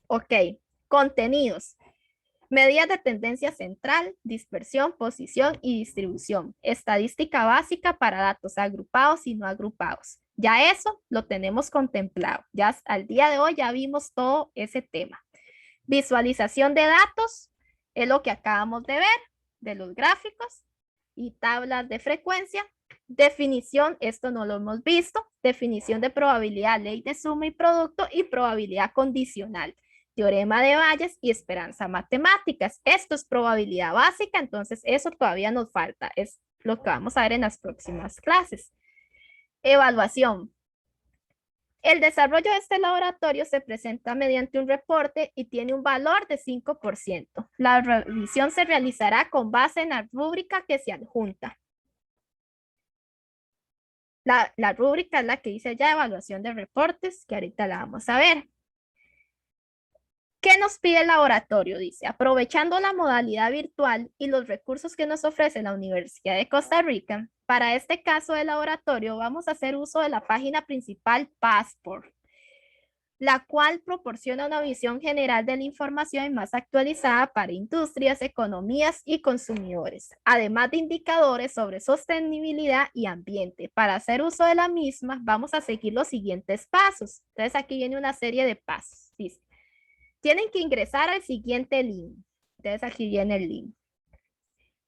Ok, contenidos. Medidas de tendencia central, dispersión, posición y distribución. Estadística básica para datos agrupados y no agrupados. Ya eso lo tenemos contemplado. Ya al día de hoy ya vimos todo ese tema. Visualización de datos es lo que acabamos de ver, de los gráficos y tablas de frecuencia. Definición, esto no lo hemos visto. Definición de probabilidad, ley de suma y producto y probabilidad condicional. Teorema de Bayes y esperanza matemáticas. Esto es probabilidad básica, entonces eso todavía nos falta. Es lo que vamos a ver en las próximas clases. Evaluación. El desarrollo de este laboratorio se presenta mediante un reporte y tiene un valor de 5%. La revisión se realizará con base en la rúbrica que se adjunta. La rúbrica es la que dice ya evaluación de reportes, que ahorita la vamos a ver. ¿Qué nos pide el laboratorio? Dice, aprovechando la modalidad virtual y los recursos que nos ofrece la Universidad de Costa Rica, para este caso de laboratorio vamos a hacer uso de la página principal Passport, la cual proporciona una visión general de la información más actualizada para industrias, economías y consumidores, además de indicadores sobre sostenibilidad y ambiente. Para hacer uso de la misma, vamos a seguir los siguientes pasos. Entonces aquí viene una serie de pasos. Dice, tienen que ingresar al siguiente link. Entonces aquí viene el link.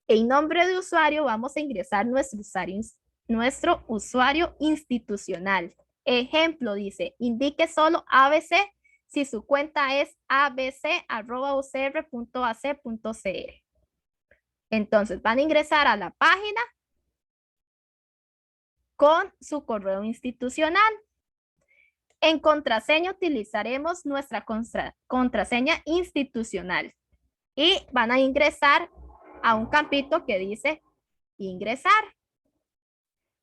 En nombre de usuario vamos a ingresar nuestro usuario institucional. Ejemplo, dice, indique solo ABC si su cuenta es abc@ucr.ac.cr. Entonces van a ingresar a la página con su correo institucional. En contraseña utilizaremos nuestra contraseña institucional. y van a ingresar a un campito que dice ingresar.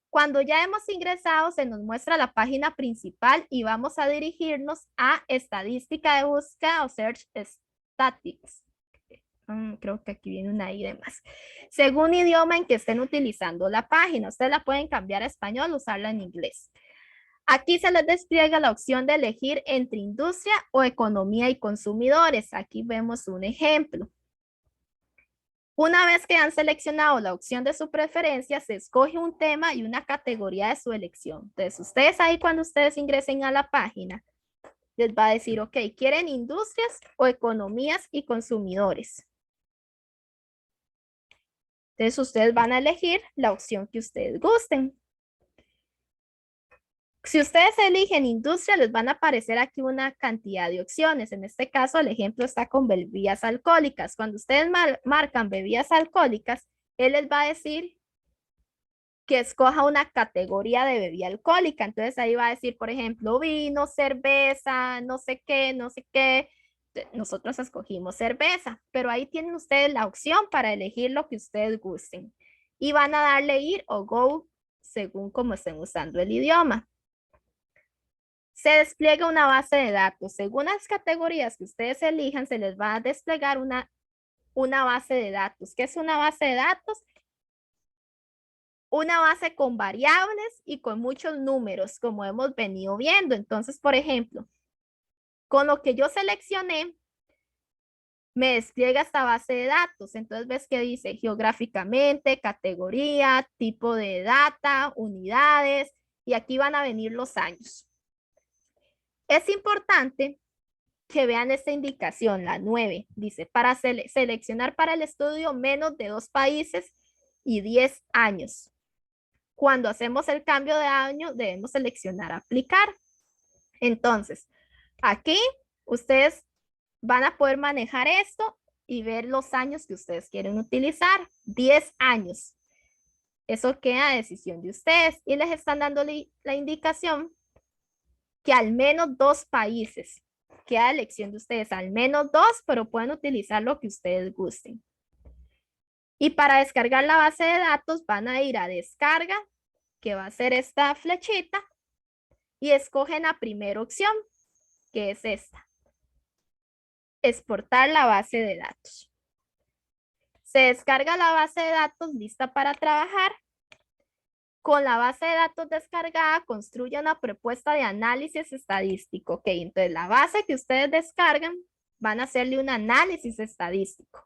Cuando ya hemos ingresado, se nos muestra la página principal y vamos a dirigirnos a estadística de búsqueda o search statistics. Creo que aquí viene una I de más. Según idioma en que estén utilizando la página, ustedes la pueden cambiar a español o usarla en inglés. Aquí se les despliega la opción de elegir entre industria o economía y consumidores. Aquí vemos un ejemplo. Una vez que han seleccionado la opción de su preferencia, se escoge un tema y una categoría de su elección. Entonces, ustedes ahí cuando ustedes ingresen a la página, les va a decir, ok, ¿quieren industrias o economías y consumidores? Entonces, ustedes van a elegir la opción que ustedes gusten. Si ustedes eligen industria, les van a aparecer aquí una cantidad de opciones. En este caso, el ejemplo está con bebidas alcohólicas. Cuando ustedes marcan bebidas alcohólicas, él les va a decir que escoja una categoría de bebida alcohólica. Entonces ahí va a decir, por ejemplo, vino, cerveza, no sé qué, no sé qué. Nosotros escogimos cerveza, pero ahí tienen ustedes la opción para elegir lo que ustedes gusten. Y van a darle ir o go según como estén usando el idioma. Se despliega una base de datos. Según las categorías que ustedes elijan, se les va a desplegar una base de datos. ¿Qué es una base de datos? Una base con variables y con muchos números, como hemos venido viendo. Entonces, por ejemplo, con lo que yo seleccioné, me despliega esta base de datos. Entonces, ves que dice geográficamente, categoría, tipo de data, unidades, y aquí van a venir los años. Es importante que vean esta indicación, la 9, dice, para seleccionar para el estudio menos de 2 países y 10 años. Cuando hacemos el cambio de año, debemos seleccionar aplicar. Entonces, aquí ustedes van a poder manejar esto y ver los años que ustedes quieren utilizar. 10 años. Eso queda a decisión de ustedes y les están dando la indicación que al menos 2 países. Queda a elección de ustedes, al menos 2, pero pueden utilizar lo que ustedes gusten. Y para descargar la base de datos van a ir a descarga, que va a ser esta flechita, y escogen la primera opción, que es esta. Exportar la base de datos. Se descarga la base de datos lista para trabajar. Con la base de datos descargada, construye una propuesta de análisis estadístico. Ok, entonces la base que ustedes descargan, van a hacerle un análisis estadístico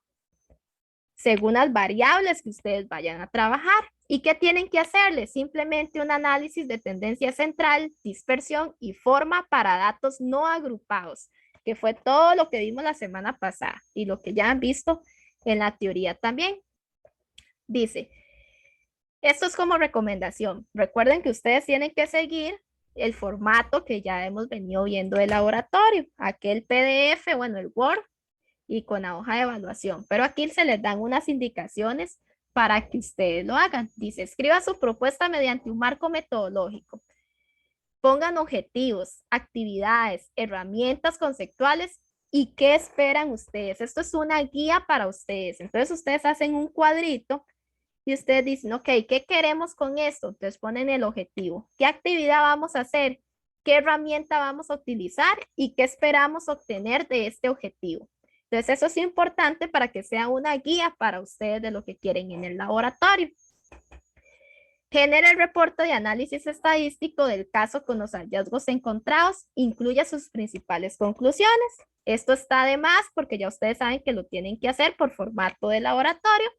según las variables que ustedes vayan a trabajar. ¿Y qué tienen que hacerle? Simplemente un análisis de tendencia central, dispersión y forma para datos no agrupados, que fue todo lo que vimos la semana pasada y lo que ya han visto en la teoría también. Dice, esto es como recomendación. Recuerden que ustedes tienen que seguir el formato que ya hemos venido viendo del laboratorio, aquel PDF, bueno, el Word, y con la hoja de evaluación. Pero aquí se les dan unas indicaciones para que ustedes lo hagan. Dice, escriba su propuesta mediante un marco metodológico. Pongan objetivos, actividades, herramientas conceptuales y qué esperan ustedes. Esto es una guía para ustedes. Entonces ustedes hacen un cuadrito y ustedes dicen, ok, ¿qué queremos con esto? Entonces ponen el objetivo. ¿Qué actividad vamos a hacer? ¿Qué herramienta vamos a utilizar? ¿Y qué esperamos obtener de este objetivo? Entonces, eso es importante para que sea una guía para ustedes de lo que quieren en el laboratorio. Genera el reporte de análisis estadístico del caso con los hallazgos encontrados. Incluya sus principales conclusiones. Esto está de más porque ya ustedes saben que lo tienen que hacer por formato de laboratorio.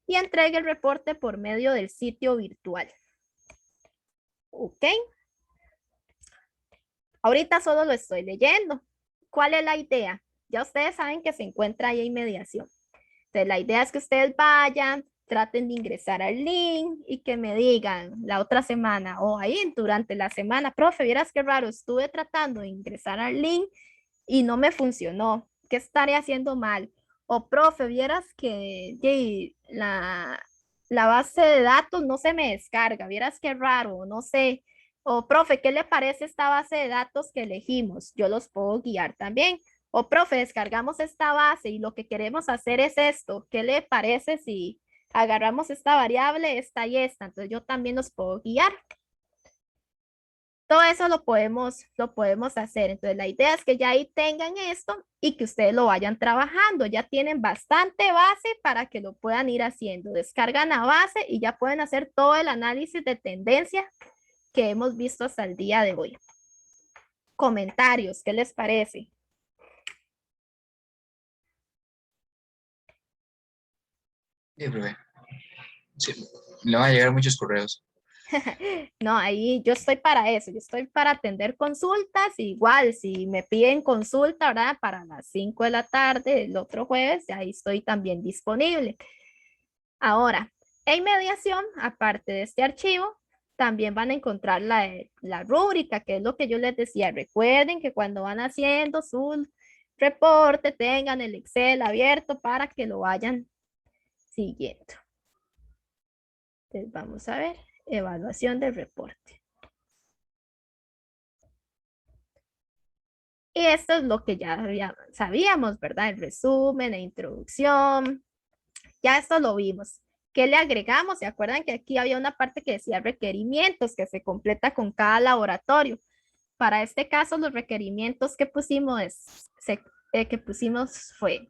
Y entregue el reporte por medio del sitio virtual. Ok. Ahorita solo lo estoy leyendo. ¿Cuál es la idea? Ya ustedes saben que se encuentra ahí en mediación. Entonces, la idea es que ustedes vayan, traten de ingresar al link y que me digan la otra semana o ahí durante la semana, profe, vieras qué raro, estuve tratando de ingresar al link y no me funcionó. ¿Qué estaré haciendo mal? O profe, vieras que la base de datos no se me descarga, vieras qué raro, no sé. O profe, ¿qué le parece esta base de datos que elegimos? Yo los puedo guiar también. O profe, descargamos esta base y lo que queremos hacer es esto. ¿Qué le parece si agarramos esta variable, esta y esta? Entonces yo también los puedo guiar. Todo eso lo podemos hacer. Entonces la idea es que ya ahí tengan esto y que ustedes lo vayan trabajando. Ya tienen bastante base para que lo puedan ir haciendo. Descargan la base y ya pueden hacer todo el análisis de tendencia que hemos visto hasta el día de hoy. Comentarios, ¿qué les parece? Sí, profe. Sí, le van a llegar muchos correos. No, ahí yo estoy para eso, yo estoy para atender consultas, igual si me piden consulta, ¿verdad? Para las 5 de la tarde el otro jueves, ahí estoy también disponible. Ahora, en mediación, aparte de este archivo, también van a encontrar la rúbrica, que es lo que yo les decía. Recuerden que cuando van haciendo su reporte, tengan el Excel abierto para que lo vayan siguiendo. Entonces, vamos a ver. Evaluación del reporte. Y esto es lo que ya sabíamos, ¿verdad? El resumen, la introducción. Ya esto lo vimos. ¿Qué le agregamos? ¿Se acuerdan que aquí había una parte que decía requerimientos que se completa con cada laboratorio? Para este caso, los requerimientos que pusimos, fue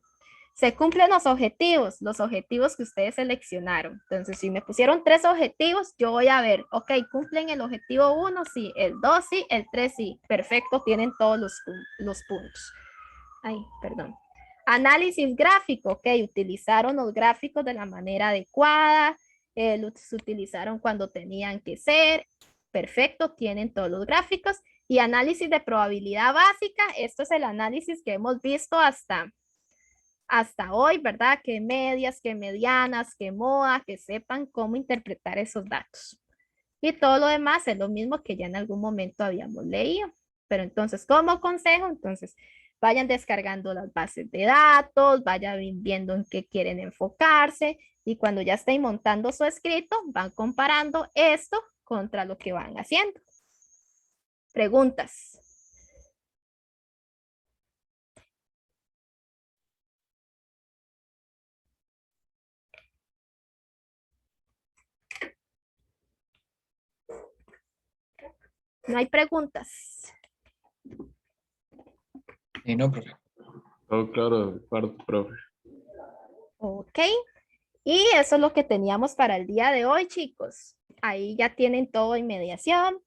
se cumplen los objetivos que ustedes seleccionaron. Entonces, si me pusieron 3 objetivos, yo voy a ver, ok, cumplen el objetivo 1, sí, el 2, sí, el 3, sí. Perfecto, tienen todos los puntos. Ay, perdón. Análisis gráfico, ok, utilizaron los gráficos de la manera adecuada, los utilizaron cuando tenían que ser. Perfecto, tienen todos los gráficos. Y análisis de probabilidad básica, esto es el análisis que hemos visto hasta hoy, ¿verdad? Que medias, que medianas, que MOA, que sepan cómo interpretar esos datos. Y todo lo demás es lo mismo que ya en algún momento habíamos leído. Pero entonces, como consejo, entonces vayan descargando las bases de datos, vayan viendo en qué quieren enfocarse y cuando ya estén montando su escrito, van comparando esto contra lo que van haciendo. Preguntas. No hay preguntas. Y no, profe. Todo claro, de parte, profe. Ok. Y eso es lo que teníamos para el día de hoy, chicos. Ahí ya tienen todo en mediación.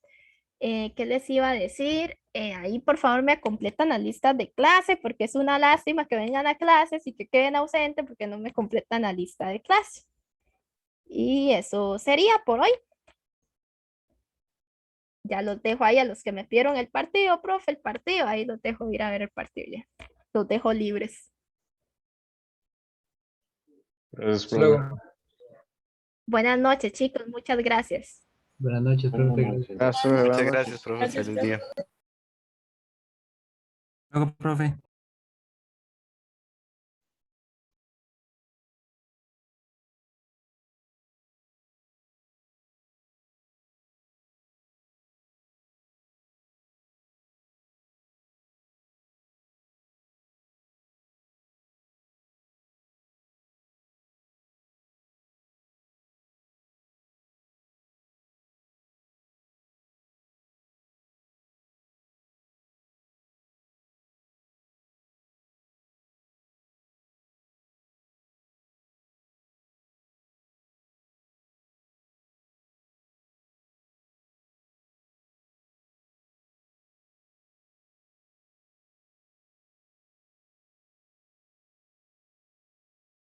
¿Qué les iba a decir? Ahí por favor me completan las listas de clase porque es una lástima que vengan a clases y que queden ausentes porque no me completan la lista de clase. Y eso sería por hoy. Ya los dejo ahí a los que me pidieron el partido, profe, el partido. Ahí los dejo ir a ver el partido ya. Los dejo libres. Gracias, Hasta profe. luego. Buenas noches, chicos. Muchas gracias. Buenas noches, profe. Muchas Muchas gracias, profe. Feliz día. Luego, profe.